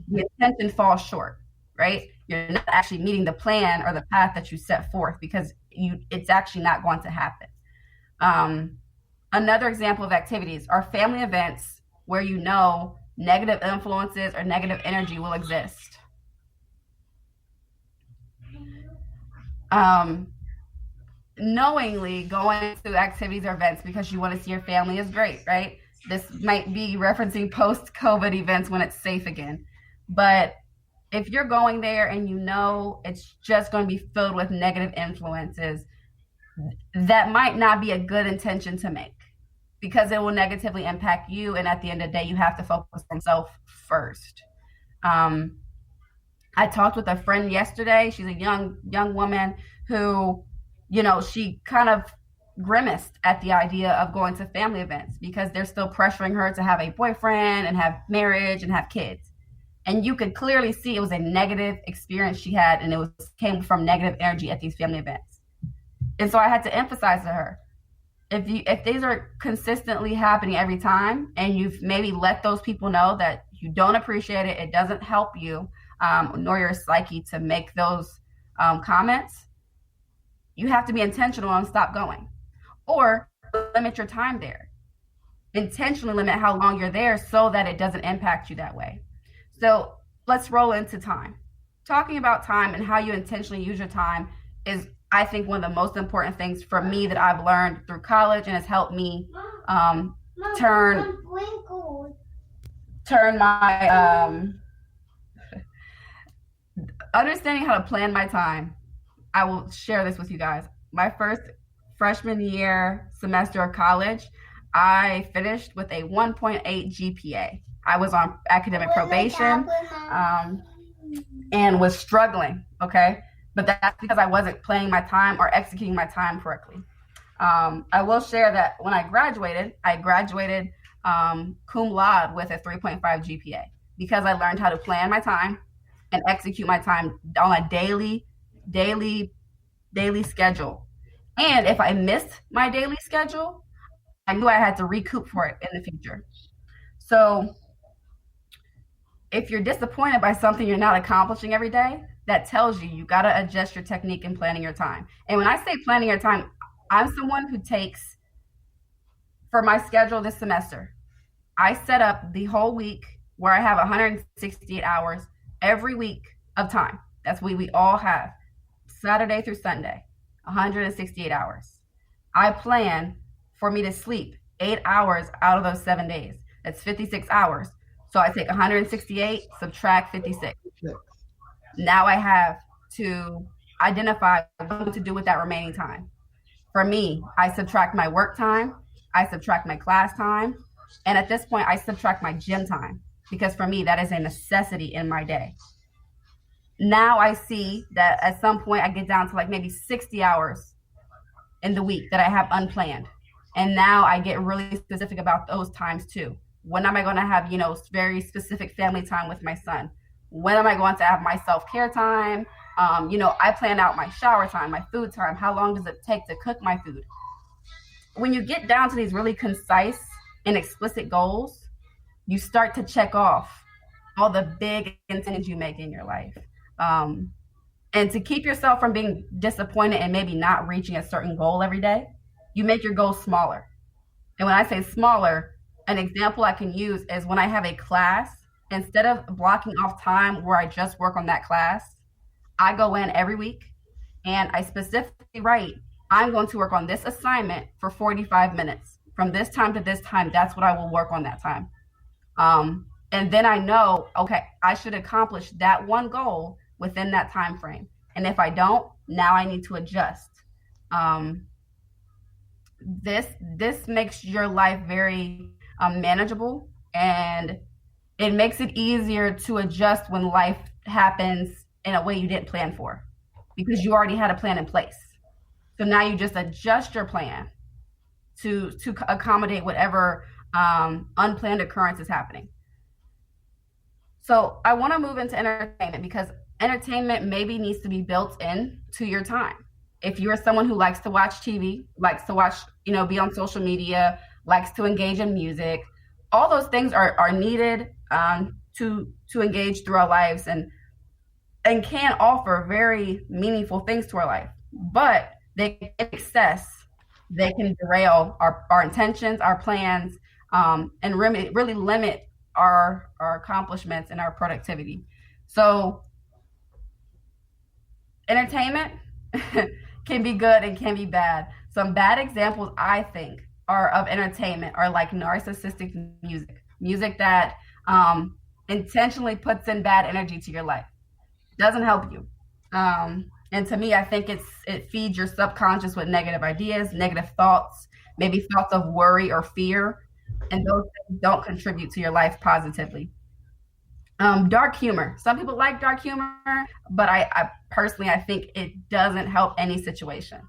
the intention falls short, right? You're not actually meeting the plan or the path that you set forth because it's actually not going to happen. Another example of activities are family events where you know negative influences or negative energy will exist. Knowingly going to activities or events because you want to see your family is great, right? This might be referencing post-COVID events when it's safe again. But if you're going there and you know it's just going to be filled with negative influences, that might not be a good intention to make because it will negatively impact you. And at the end of the day, you have to focus on self first. I talked with a friend yesterday. She's a young woman who, she kind of grimaced at the idea of going to family events because they're still pressuring her to have a boyfriend and have marriage and have kids. And you could clearly see it was a negative experience she had, and it came from negative energy at these family events. And so I had to emphasize to her, if these are consistently happening every time, and you've maybe let those people know that you don't appreciate it, it doesn't help you, nor your psyche to make those comments, you have to be intentional and stop going. Or limit your time there. Intentionally limit how long you're there so that it doesn't impact you that way. So let's roll into time. Talking about time and how you intentionally use your time is, I think, one of the most important things for me that I've learned through college and has helped me turn my understanding how to plan my time. I will share this with you guys. My first freshman year semester of college, I finished with a 1.8 GPA. I was on academic probation and was struggling, okay? But that's because I wasn't planning my time or executing my time correctly. I will share that when I graduated cum laude with a 3.5 GPA because I learned how to plan my time and execute my time on a daily schedule. And if I missed my daily schedule, I knew I had to recoup for it in the future. So if you're disappointed by something you're not accomplishing every day, that tells you got to adjust your technique in planning your time. And when I say planning your time, I'm someone who takes, for my schedule this semester, I set up the whole week where I have 168 hours every week of time. That's what we all have, Saturday through Sunday, 168 hours. I plan for me to sleep 8 hours out of those 7 days. That's 56 hours. So I take 168, subtract 56. Now I have to identify what to do with that remaining time. For me, I subtract my work time, I subtract my class time, and at this point, I subtract my gym time because for me, that is a necessity in my day. Now I see that at some point I get down to like maybe 60 hours in the week that I have unplanned. And now I get really specific about those times too. When am I going to have, very specific family time with my son? When am I going to have my self-care time? I plan out my shower time, my food time. How long does it take to cook my food? When you get down to these really concise and explicit goals, you start to check off all the big intentions you make in your life. And to keep yourself from being disappointed and maybe not reaching a certain goal every day, you make your goals smaller. And when I say smaller, an example I can use is when I have a class, instead of blocking off time where I just work on that class, I go in every week and I specifically write, I'm going to work on this assignment for 45 minutes. From this time to this time, that's what I will work on that time. And then I know, okay, I should accomplish that one goal within that time frame. And if I don't, now I need to adjust. This makes your life very manageable, and it makes it easier to adjust when life happens in a way you didn't plan for, because you already had a plan in place. So now you just adjust your plan to accommodate whatever unplanned occurrence is happening. So I want to move into entertainment, because entertainment maybe needs to be built in to your time. If you're someone who likes to watch TV, likes to watch, be on social media, likes to engage in music, all those things are needed to engage through our lives and can offer very meaningful things to our life. But they can excess, they can derail our intentions, our plans, and really limit our accomplishments and our productivity. So entertainment can be good and can be bad. Some bad examples, I think, of entertainment are like narcissistic music that intentionally puts in bad energy to your life. Doesn't help you. And to me, I think it feeds your subconscious with negative ideas, negative thoughts, maybe thoughts of worry or fear, and those things don't contribute to your life positively. Dark humor. Some people like dark humor, but I personally, I think it doesn't help any situation.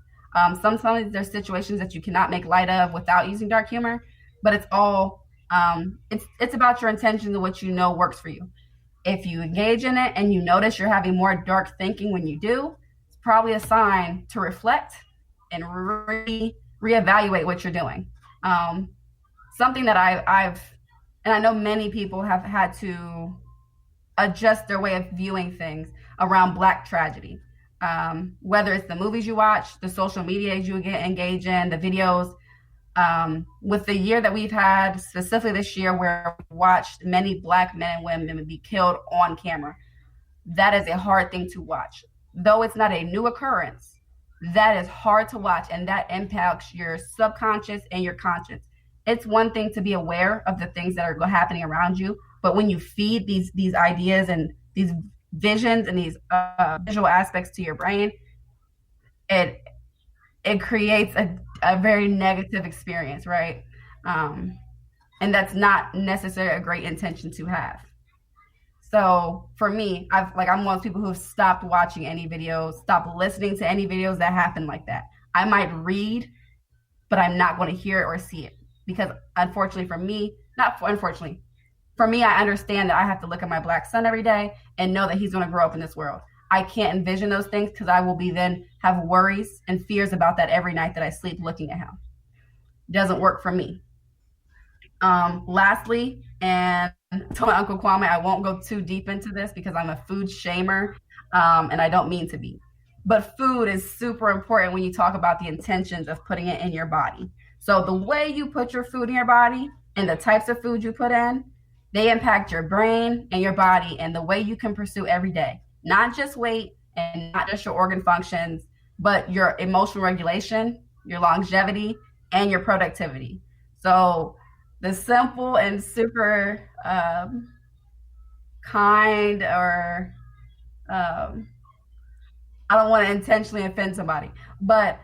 Sometimes there's situations that you cannot make light of without using dark humor, but it's all, it's about your intentions and what you know works for you. If you engage in it and you notice you're having more dark thinking when you do, it's probably a sign to reflect and reevaluate what you're doing. Something that and I know many people have had to adjust their way of viewing things around Black tragedy. Whether it's the movies you watch, the social media you engage in, the videos. With the year that we've had, specifically this year, where we watched many Black men and women be killed on camera, that is a hard thing to watch. Though it's not a new occurrence, that is hard to watch, and that impacts your subconscious and your conscience. It's one thing to be aware of the things that are happening around you, but when you feed these ideas and these visions and these visual aspects to your brain, it creates a very negative experience, right? And that's not necessarily a great intention to have. So for me, I'm one of those people who've stopped watching any videos, stopped listening to any videos that happen like that. I might read, but I'm not going to hear it or see it, because unfortunately for me, for me, I understand that I have to look at my Black son every day and know that he's going to grow up in this world. I can't envision those things, because I will be then have worries and fears about that every night that I sleep looking at him. It doesn't work for me. Lastly, and to my Uncle Kwame, I won't go too deep into this because I'm a food shamer, and I don't mean to be. But food is super important when you talk about the intentions of putting it in your body. So the way you put your food in your body and the types of food you put in, they impact your brain and your body and the way you can pursue every day. Not just weight and not just your organ functions, but your emotional regulation, your longevity, and your productivity. So the simple and super kind, or I don't want to intentionally offend somebody, but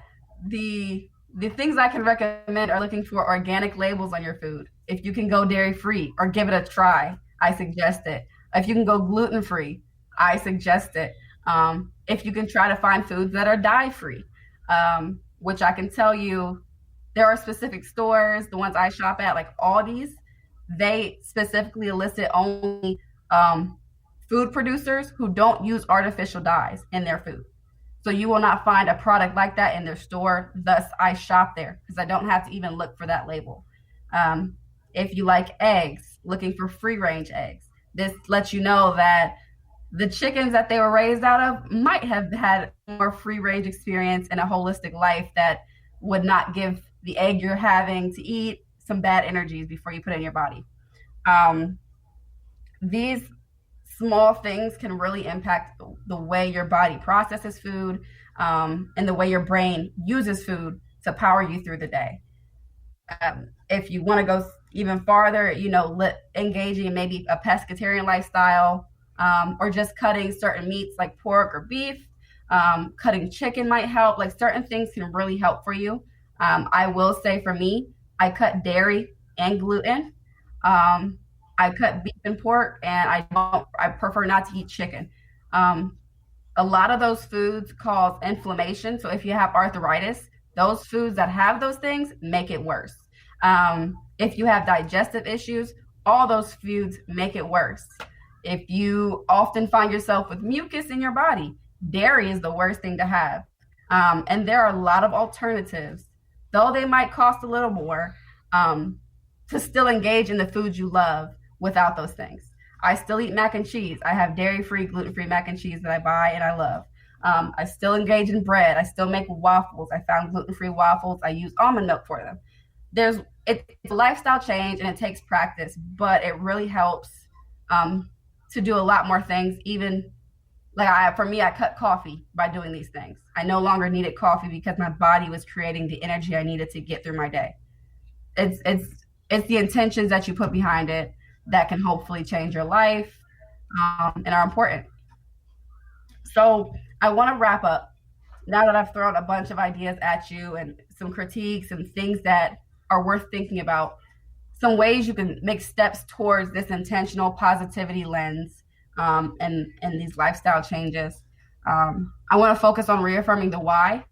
the things I can recommend are looking for organic labels on your food. If you can go dairy-free or give it a try, I suggest it. If you can go gluten-free, I suggest it. If you can try to find foods that are dye-free, which I can tell you, there are specific stores, the ones I shop at, like Aldi's, they specifically elicit only food producers who don't use artificial dyes in their food. So you will not find a product like that in their store. Thus, I shop there because I don't have to even look for that label. If you like eggs, looking for free-range eggs, this lets you know that the chickens that they were raised out of might have had more free-range experience in a holistic life that would not give the egg you're having to eat some bad energies before you put it in your body. These small things can really impact the way your body processes food, and the way your brain uses food to power you through the day. If you want to go even farther, engaging in maybe a pescatarian lifestyle, or just cutting certain meats like pork or beef, cutting chicken might help. Like certain things can really help for you. I will say for me, I cut dairy and gluten. I cut beef and pork, and I prefer not to eat chicken. A lot of those foods cause inflammation. So if you have arthritis, those foods that have those things make it worse. If you have digestive issues, all those foods make it worse. If you often find yourself with mucus in your body, dairy is the worst thing to have. And there are a lot of alternatives, though they might cost a little more, to still engage in the foods you love without those things. I still eat mac and cheese. I have dairy-free, gluten-free mac and cheese that I buy and I love. I still engage in bread. I still make waffles. I found gluten-free waffles. I use almond milk for them. It's a lifestyle change and it takes practice, but it really helps to do a lot more things. Even for me, I cut coffee by doing these things. I no longer needed coffee because my body was creating the energy I needed to get through my day. It's the intentions that you put behind it that can hopefully change your life, and are important. So I want to wrap up now that I've thrown a bunch of ideas at you and some critiques and things that are worth thinking about, some ways you can make steps towards this intentional positivity lens, and these lifestyle changes. I want to focus on reaffirming the why,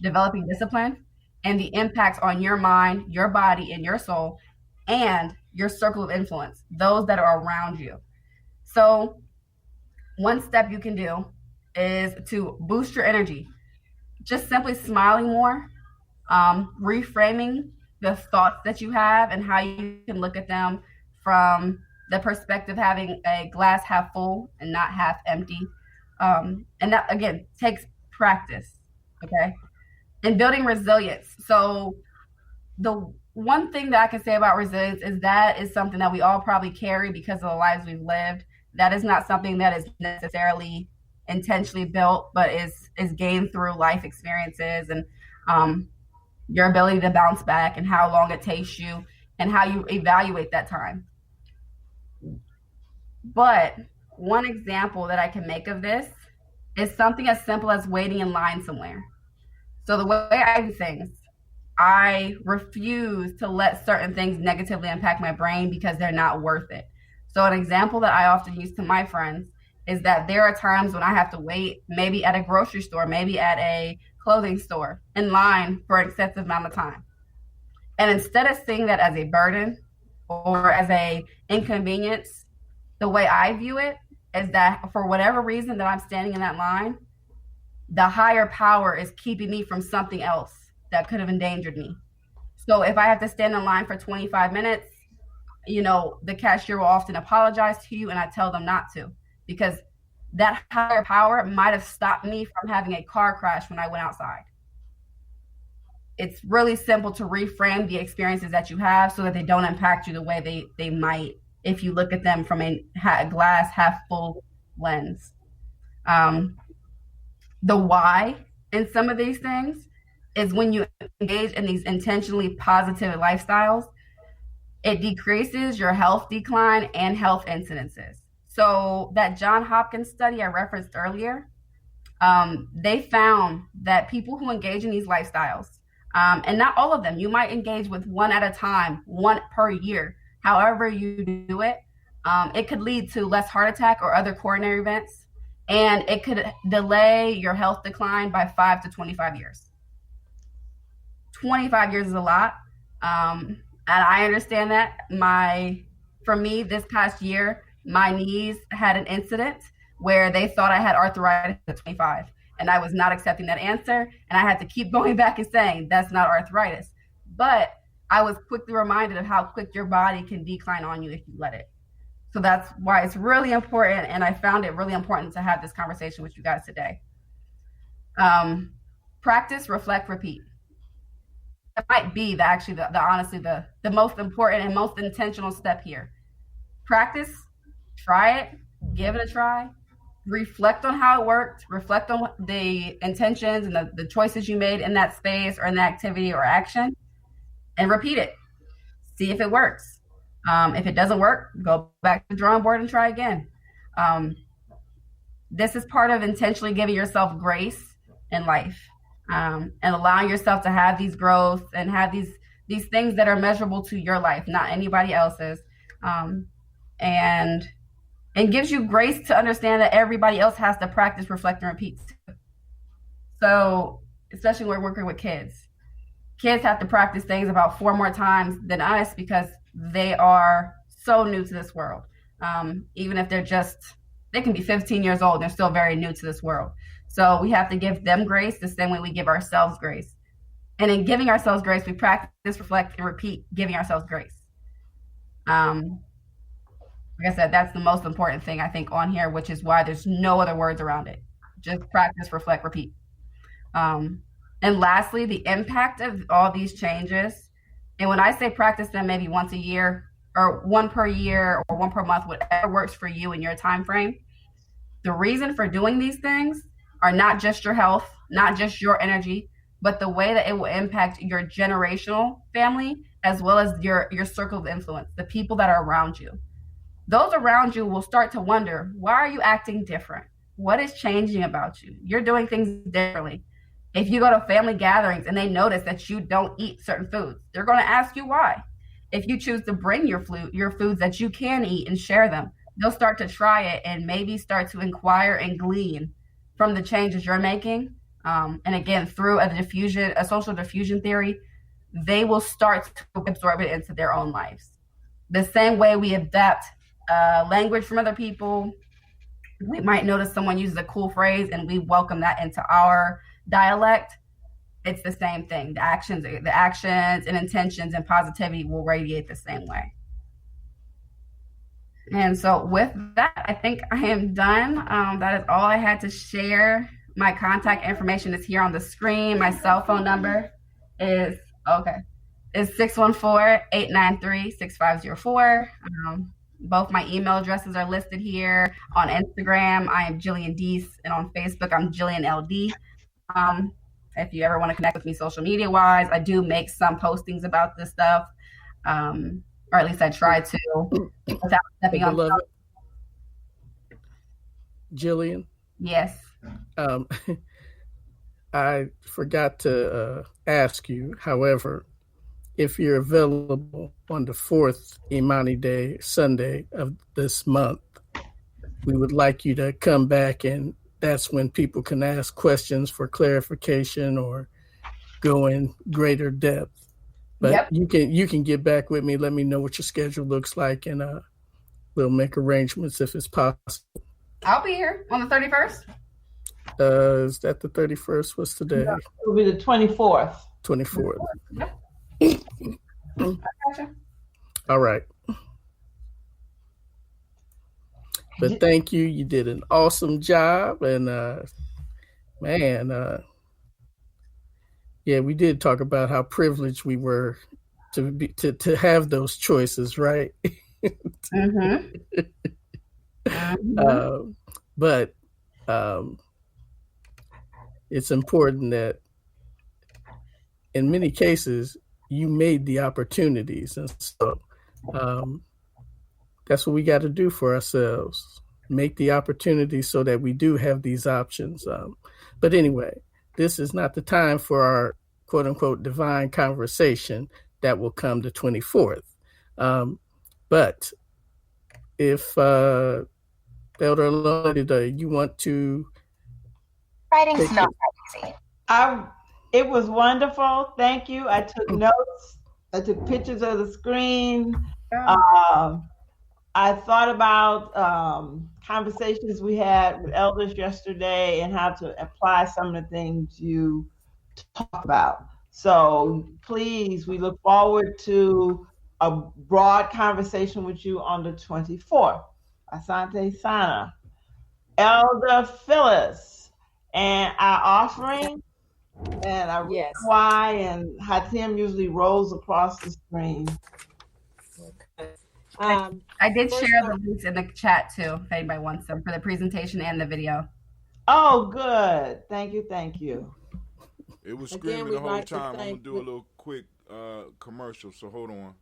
developing discipline, and the impacts on your mind, your body, and your soul, and your circle of influence, those that are around you. So one step you can do is to boost your energy. Just simply smiling more, reframing the thoughts that you have and how you can look at them from the perspective having a glass half full and not half empty. And that, again, takes practice, okay? And building resilience. So the one thing that I can say about resilience is that is something that we all probably carry because of the lives we've lived. That is not something that is necessarily intentionally built, but is gained through life experiences and your ability to bounce back and how long it takes you and how you evaluate that time. But one example that I can make of this is something as simple as waiting in line somewhere. So the way I do things, I refuse to let certain things negatively impact my brain because they're not worth it. So an example that I often use to my friends is that there are times when I have to wait, maybe at a grocery store, maybe at a clothing store, in line for an excessive amount of time. And instead of seeing that as a burden or as a inconvenience, the way I view it is that for whatever reason that I'm standing in that line, the higher power is keeping me from something else that could have endangered me. So if I have to stand in line for 25 minutes, the cashier will often apologize to you, and I tell them not to, because that higher power might have stopped me from having a car crash when I went outside. It's really simple to reframe the experiences that you have so that they don't impact you the way they might if you look at them from a glass half full lens. The why in some of these things is when you engage in these intentionally positive lifestyles, it decreases your health decline and health incidences. So that Johns Hopkins study I referenced earlier, they found that people who engage in these lifestyles, and not all of them, you might engage with one at a time, one per year. However you do it, it could lead to less heart attack or other coronary events, and it could delay your health decline by 5 to 25 years. 25 years is a lot, and I understand that. For me, this past year, my knees had an incident where they thought I had arthritis at 25, and I was not accepting that answer, and I had to keep going back and saying that's not arthritis. But I was quickly reminded of how quick your body can decline on you if you let it. So that's why it's really important, and I found it really important to have this conversation with you guys today. Practice, reflect, repeat. That might be honestly the most important and most intentional step here. Practice, try it, give it a try, reflect on how it worked, reflect on the intentions and the choices you made in that space or in that activity or action, and repeat it. See if it works. If it doesn't work, go back to the drawing board and try again. This is part of intentionally giving yourself grace in life, and allowing yourself to have these growths and have these things that are measurable to your life, not anybody else's, and gives you grace to understand that everybody else has to practice, reflect, and repeat too. So, especially when we're working with kids have to practice things about 4 more times than us because they are so new to this world. Even if they can be 15 years old, they're still very new to this world. So we have to give them grace the same way we give ourselves grace. And in giving ourselves grace, we practice, reflect, and repeat giving ourselves grace. Like I said, that's the most important thing I think on here, which is why there's no other words around it. Just practice, reflect, repeat. And lastly, the impact of all these changes. And when I say practice them maybe once a year or 1 per year or 1 per month, whatever works for you in your time frame, the reason for doing these things are not just your health, not just your energy, but the way that it will impact your generational family as well as your circle of influence, the people that are around you. Those around you will start to wonder, why are you acting different? What is changing about you? You're doing things differently. If you go to family gatherings and they notice that you don't eat certain foods, they're going to ask you why. If you choose to bring your foods that you can eat and share them, they'll start to try it and maybe start to inquire and glean from the changes you're making. And again, through a social diffusion theory, they will start to absorb it into their own lives. The same way we adapt language from other people, we might notice someone uses a cool phrase and we welcome that into our dialect. It's the same thing. The actions and intentions and positivity will radiate the same way. And so with that, I think I am done. That is all I had to share. My contact information is here on the screen. My cell phone number is 614-893-6504. Both my email addresses are listed here. On Instagram, I am Jillian Deese, and on Facebook, I'm Jillian LD. If you ever want to connect with me social media wise, I do make some postings about this stuff, or at least I try to without stepping on. Jillian? Yes. I forgot to ask you, however, if you're available on the 4th Imani Day, Sunday of this month. We would like you to come back, and that's when people can ask questions for clarification or go in greater depth. But you can get back with me. Let me know what your schedule looks like, and we'll make arrangements if it's possible. I'll be here on the 31st. Is that the 31st? What's today? No, it'll be the 24th. 24th. Yep. All right. But thank you. You did an awesome job. And we did talk about how privileged we were to have those choices, right? But it's important that in many cases you made the opportunities, and so that's what we got to do for ourselves, make the opportunities so that we do have these options. But anyway, this is not the time for our quote unquote divine conversation that will come the 24th. But if Elder Alonda, you want to. Writing's not that easy. It was wonderful. Thank you. I took notes. I took pictures of the screen. I thought about conversations we had with elders yesterday and how to apply some of the things you talk about. So please, we look forward to a broad conversation with you on the 24th. Asante Sana. Elder Phyllis, and our offering, and our why, and Hatim usually rolls across the screen. Okay. I did first share off, the links in the chat too, if anybody wants them for the presentation and the video. Oh, good. Thank you. Thank you. It was again, screaming the we'd whole like to time. I'm gonna thank. do a little quick commercial. So hold on,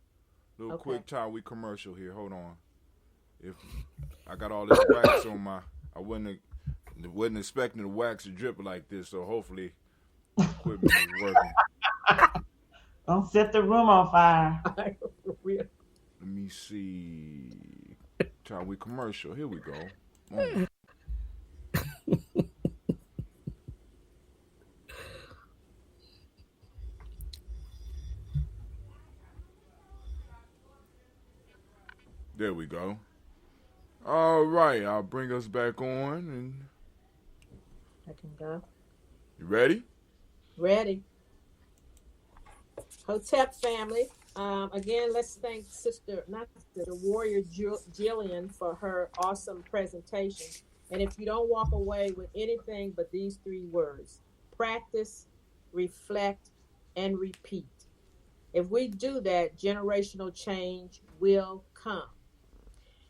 little Okay. quick Tyree commercial here. Hold on. If I got all this wax on my, I wasn't expecting the wax to drip like this. So hopefully, equipment is working. Don't set the room on fire. For real. Let me see. Tyree commercial. Here we go. Oh. There we go. All right, I'll bring us back on. And I can go. you ready? Ready. Hotep family. Again, let's thank the warrior Jillian for her awesome presentation. And if you don't walk away with anything but these 3 words: practice, reflect, and repeat. If we do that, generational change will come.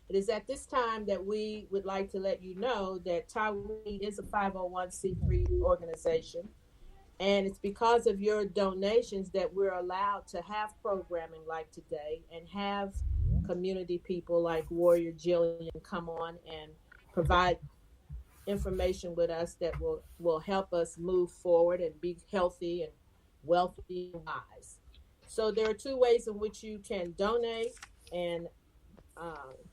It is at this time that we would like to let you know that Tyree is a 501c3 organization. And it's because of your donations that we're allowed to have programming like today and have community people like Warrior Jillian come on and provide information with us that will help us move forward and be healthy and wealthy and wise. So there are 2 ways in which you can donate, and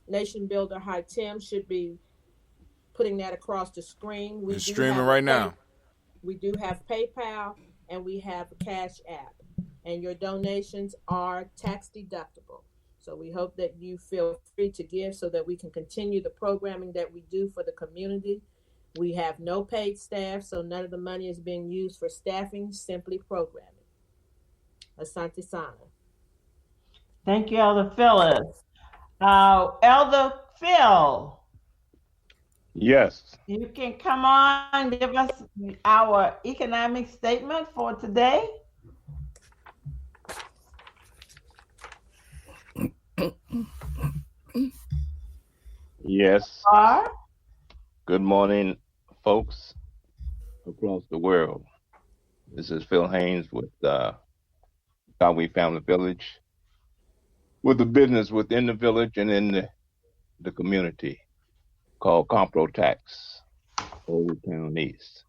Nation Builder High Tim should be putting that across the screen. It's streaming right now. We do have PayPal and we have a Cash App, and your donations are tax deductible. So we hope that you feel free to give so that we can continue the programming that we do for the community. We have no paid staff, so none of the money is being used for staffing, simply programming. Asante Sana. Thank you, Elder Phyllis. Elder Phil. Yes. You can come on and give us our economic statement for today. Yes. Good morning, folks across the world. This is Phil Haynes with Gye-Nyame Family Village, with a business within the village and in the community called Compro Tax, Old Town East.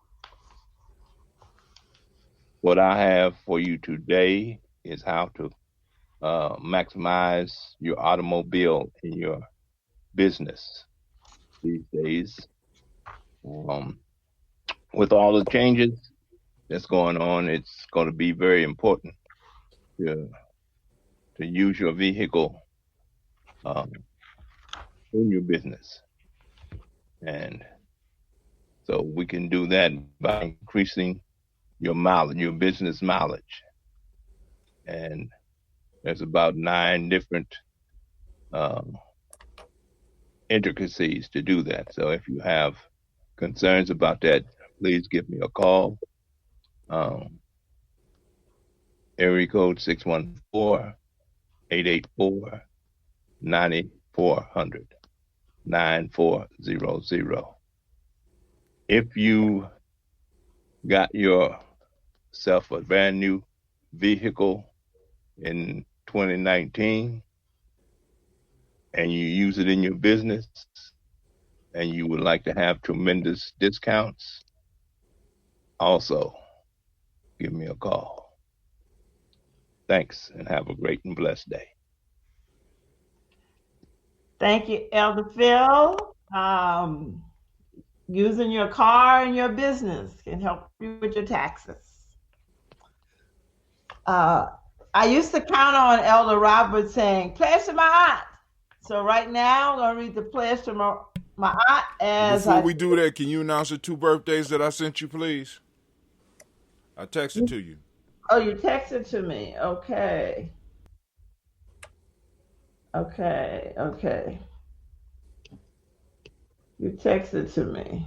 What I have for you today is how to maximize your automobile in your business these days. With all the changes that's going on, it's going to be very important to use your vehicle in your business. And so we can do that by increasing your mileage, your business mileage. And there's about 9 different intricacies to do that. So if you have concerns about that, please give me a call. Area code 614-884-9400, 9400. If you got yourself a brand new vehicle in 2019 and you use it in your business and you would like to have tremendous discounts, also give me a call. Thanks, and have a great and blessed day. Thank you, Elder Phil. Using your car in your business can help you with your taxes. I used to count on Elder Robert saying, "Pledge to my aunt." So right now, I'm going to read the pledge to my aunt. Before we do that, can you announce the 2 birthdays that I sent you, please? I texted to you. Oh, you texted to me. Okay. You texted to me.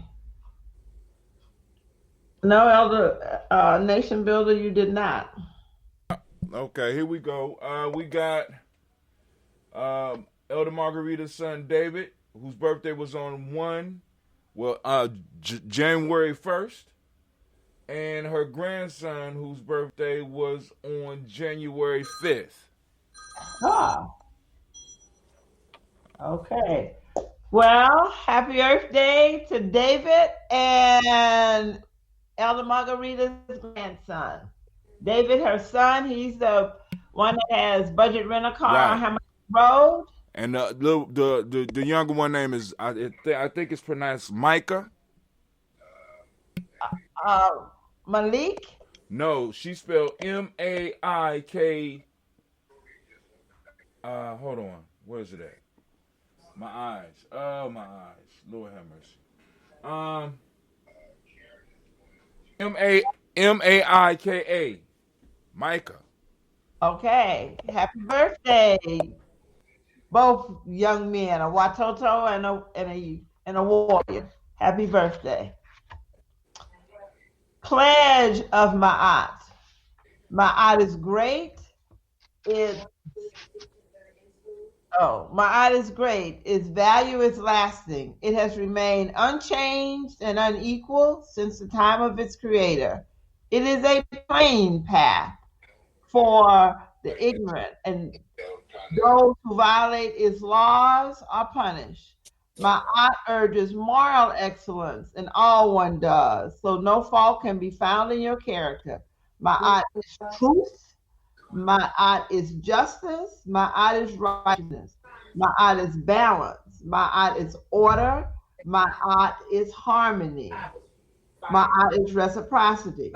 No, Elder Nation Builder, you did not. Okay, here we go. We got Elder Margarita's son David, whose birthday was on January 1st, and her grandson, whose birthday was on January 5th. Ah. Okay. Well, happy Earth Day to David and Elder Margarita's grandson. David, her son, he's the one that has budget rent a car on Hamilton Road. And the younger one name is I think it's pronounced Micah. Malik. No, she spelled M-A-I-K. Hold on, where is it at? My eyes. Oh, my eyes. Lord have mercy. M-A-I-K-A. Micah. Okay. Happy birthday, both young men, a Watoto and a warrior. Happy birthday. Pledge of Ma'at. Ma'at is great. Ma'at is great. Its value is lasting. It has remained unchanged and unequal since the time of its creator. It is a plain path for the ignorant, and those who violate its laws are punished. Ma'at urges moral excellence, and all one does, so no fault can be found in your character. Ma'at is truth. Ma'at is justice. Ma'at is righteousness. Ma'at is balance. Ma'at is order. Ma'at is harmony. Ma'at is reciprocity.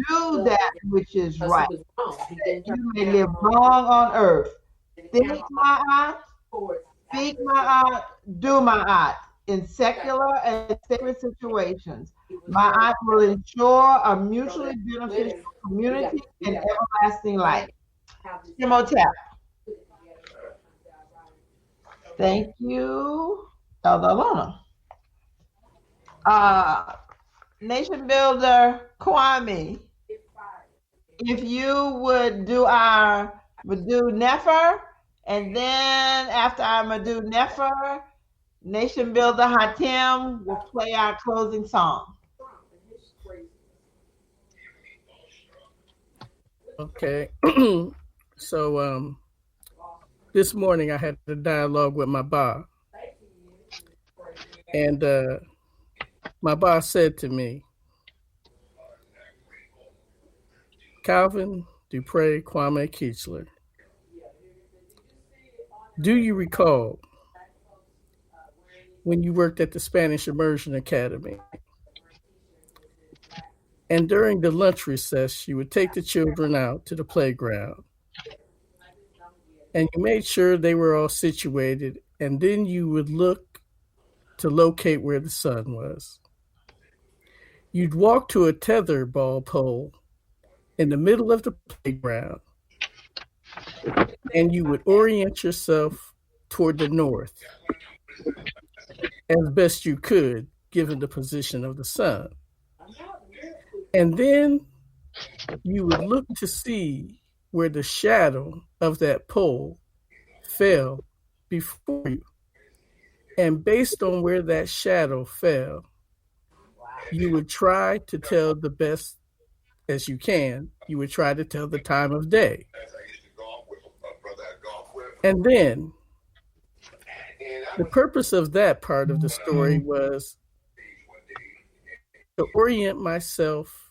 Do that which is right. You may live long on earth. Think Ma'at, speak Ma'at, do Ma'at in secular and sacred situations. Ma'at will ensure a mutually beneficial community and everlasting life. Timotep. Thank you, Elder Lona. Nation Builder Kwame, if you would do our Madu Nefer, and then after our Madu Nefer, Nation Builder Hatim will play our closing song. Okay. So this morning I had a dialogue with my boss. And my boss said to me, Calvin Dupre Kwame Keechler, do you recall when you worked at the Spanish Immersion Academy? And during the lunch recess, you would take the children out to the playground. And you made sure they were all situated, and then you would look to locate where the sun was. You'd walk to a tetherball pole in the middle of the playground, and you would orient yourself toward the north as best you could, given the position of the sun. And then you would look to see where the shadow of that pole fell before you. And based on where that shadow fell, you would try to tell the best as you can. You would try to tell the time of day. And then the purpose of that part of the story was to orient myself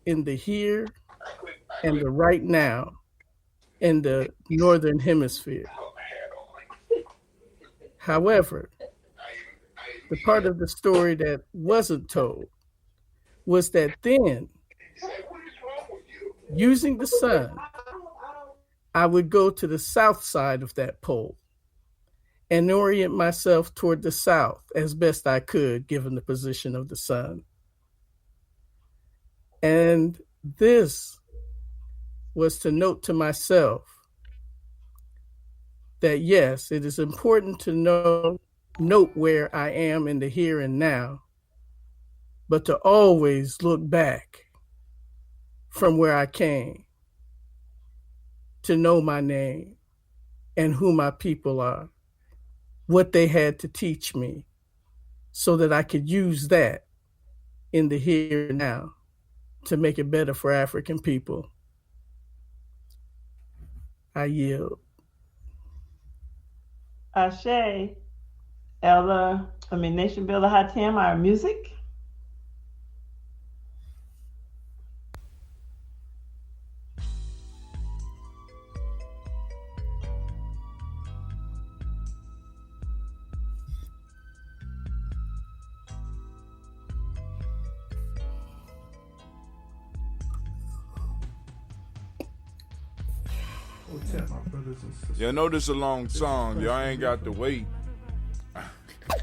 in the here and the right now in the Northern Hemisphere. However, the part of the story that wasn't told was that then, using the sun, I would go to the south side of that pole and orient myself toward the south as best I could, given the position of the sun. And this was to note to myself that yes, it is important to note where I am in the here and now, but to always look back from where I came to know my name and who my people are. what they had to teach me so that I could use that in the here and now to make it better for African people. I yield. Ashe, Nation Builder Hatem, our music. Yeah, I know this is a long song. Y'all ain't got to wait.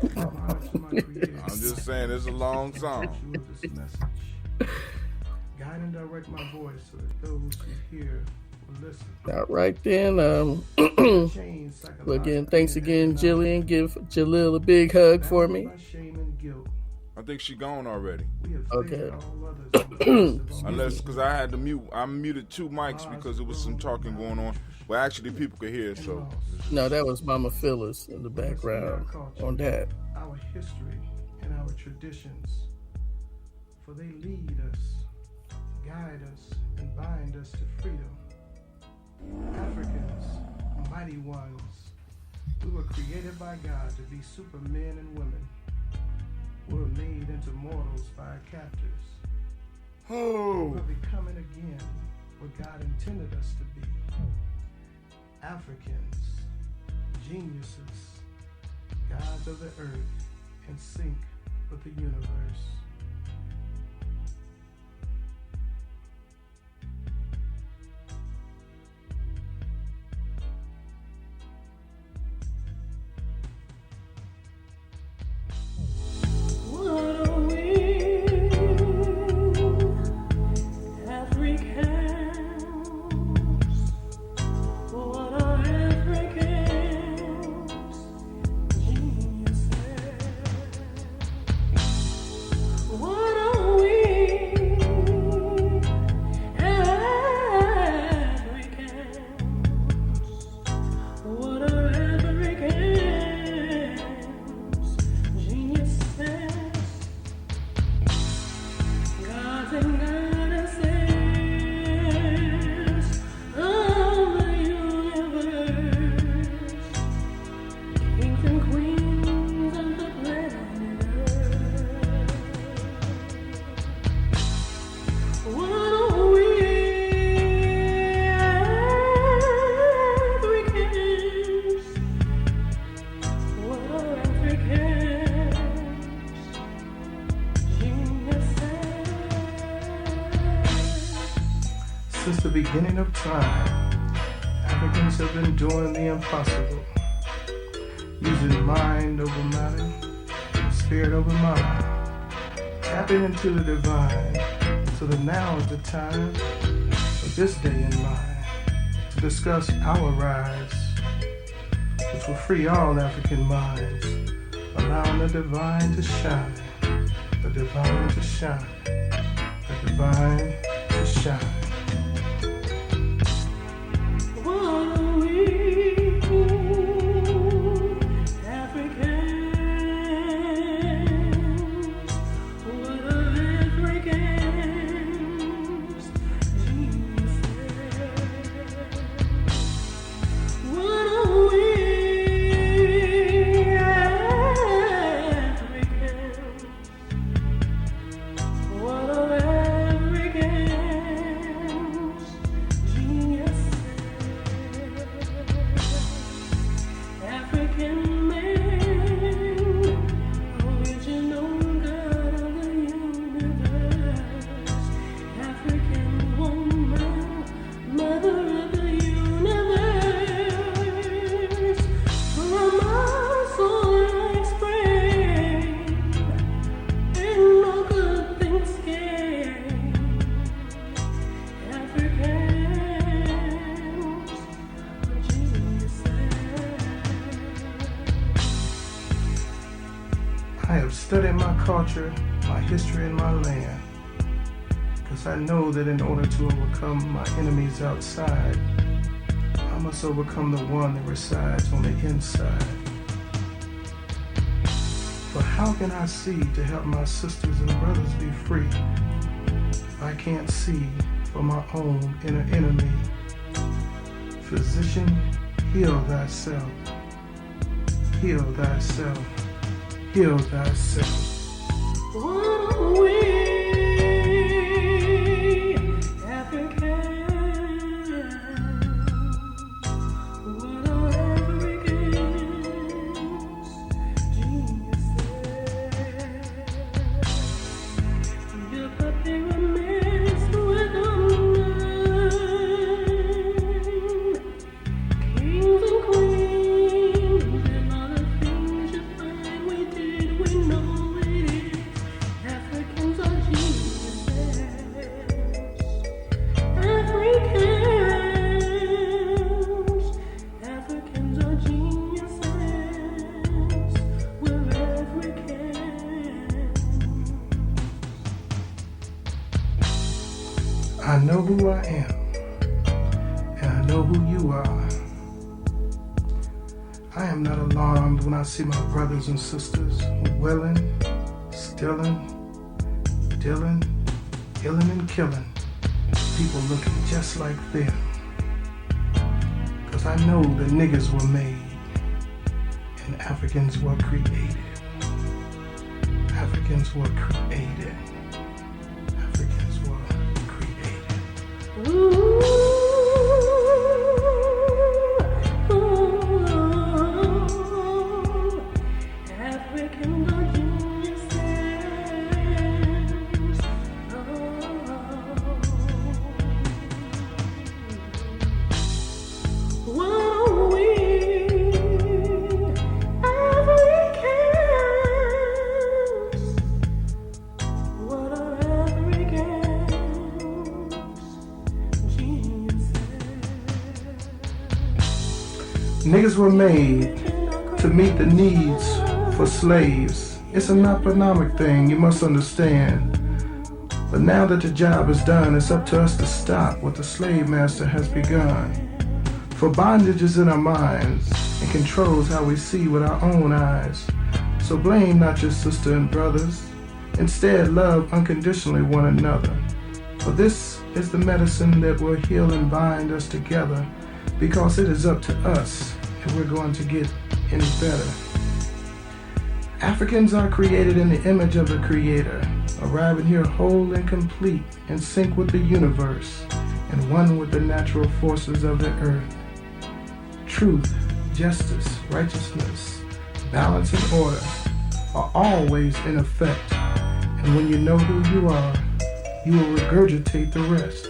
I'm just saying, it's a long song. Guide and direct my voice so that those who hear will listen. All right then. Again, thanks again, Jillian. Give Jalil a big hug for me. I think she gone already. Okay. Unless, because I had to mute. I muted 2 mics because there was some talking going on. Well, actually, people could hear, so. No, that was Mama Phyllis in the background on that. Our history and our traditions, for they lead us, guide us, and bind us to freedom. Africans, mighty ones, we were created by God to be supermen and women. We were made into mortals by our captors. Oh. We're becoming again what God intended us to be. Africans, geniuses, gods of the earth, in sync with the universe. Since the beginning of time, Africans have been doing the impossible, using mind over matter, spirit over mind, tapping into the divine, so that now is the time of this day in mind to discuss our rise, which will free all African minds, allowing the divine to shine, the divine to shine, the divine to shine. I have studied my culture, my history, and my land, because I know that in order to overcome my enemies outside, I must overcome the one that resides on the inside. How can I see to help my sisters and brothers be free if I can't see for my own inner enemy? Physician, heal thyself. Heal thyself. Heal thyself. What are we, Africans? What are Africans? Geniuses. Your puppy will mess with them. Kings and queens and all the things you find we did, we know it is. Africans are geniuses. Africans are geniuses. We're Africans. I know who I am, and I know who you are. I am not alarmed when I see my brothers and sisters willing, stealing, dealing, killing and killing. People looking just like them. 'Cause I know the niggas were made and Africans were created. Africans were created. Africans were created. Africans are geniuses. What are we, Africans? What are Africans? Geniuses. Niggas were made to meet the needs for slaves. It's an economic thing, you must understand. But now that the job is done, it's up to us to stop what the slave master has begun. For bondage is in our minds and controls how we see with our own eyes. So blame not your sister and brothers. Instead, love unconditionally one another. For this is the medicine that will heal and bind us together, because it is up to us if we're going to get any better. Africans are created in the image of the Creator, arriving here whole and complete, in sync with the universe, and one with the natural forces of the earth. Truth, justice, righteousness, balance, and order are always in effect, and when you know who you are, you will regurgitate the rest.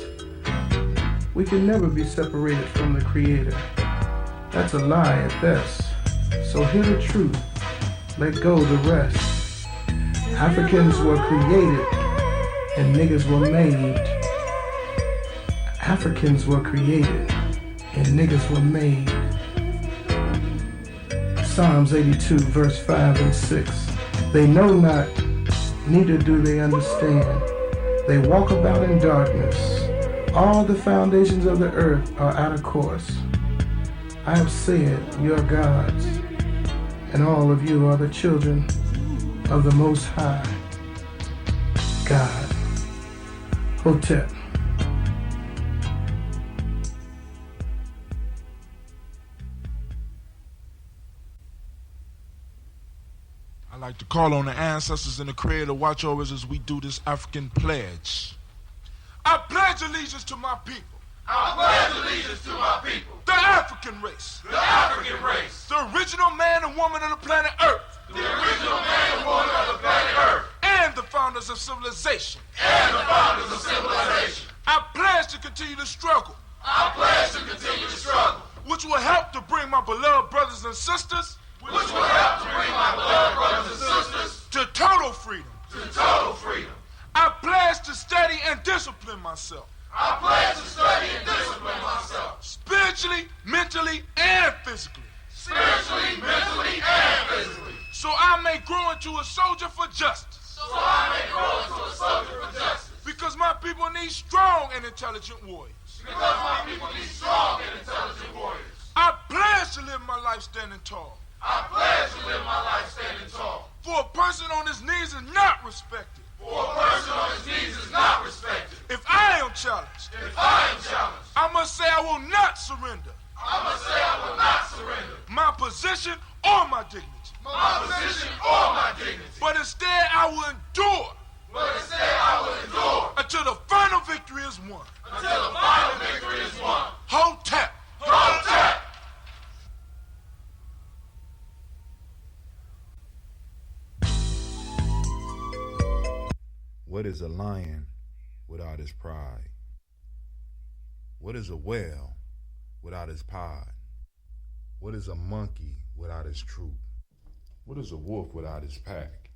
We can never be separated from the Creator. That's a lie at best. So hear the truth, let go the rest. Africans were created and niggas were made. Africans were created and niggas were made. Psalms 82 verse 5 and 6. They know not, neither do they understand. They walk about in darkness. All the foundations of the earth are out of course. I have said, you are gods, and all of you are the children of the Most High God. Hotep. I'd like to call on the ancestors and the Creator to watch over us as we do this African pledge. I pledge allegiance to my people. I pledge allegiance to my people. The African race. The African race. The original man and woman of the planet Earth. The original man and woman of the planet Earth. And the founders of civilization. And the founders of civilization. I pledge to continue to struggle. I pledge to continue to struggle. Which will help to bring my beloved brothers and sisters. Which will help to bring my beloved brothers and sisters. To total freedom. To total freedom. I pledge to study and discipline myself. I pledge to study and discipline myself. Spiritually, mentally, and physically. Spiritually, mentally, and physically. So I may grow into a soldier for justice. So I may grow into a soldier for justice. Because my people need strong and intelligent warriors. Because my people need strong and intelligent warriors. I pledge to live my life standing tall. I pledge to live my life standing tall. For a person on his knees is not respected. For a person on his knees is not respected. If I am challenged, I must say I will not surrender. My position or my dignity. But instead I will endure. Until the final victory is won. Hold tap. What is a lion without his pride? What is a whale without his pod? What is a monkey without his troop? What is a wolf without his pack?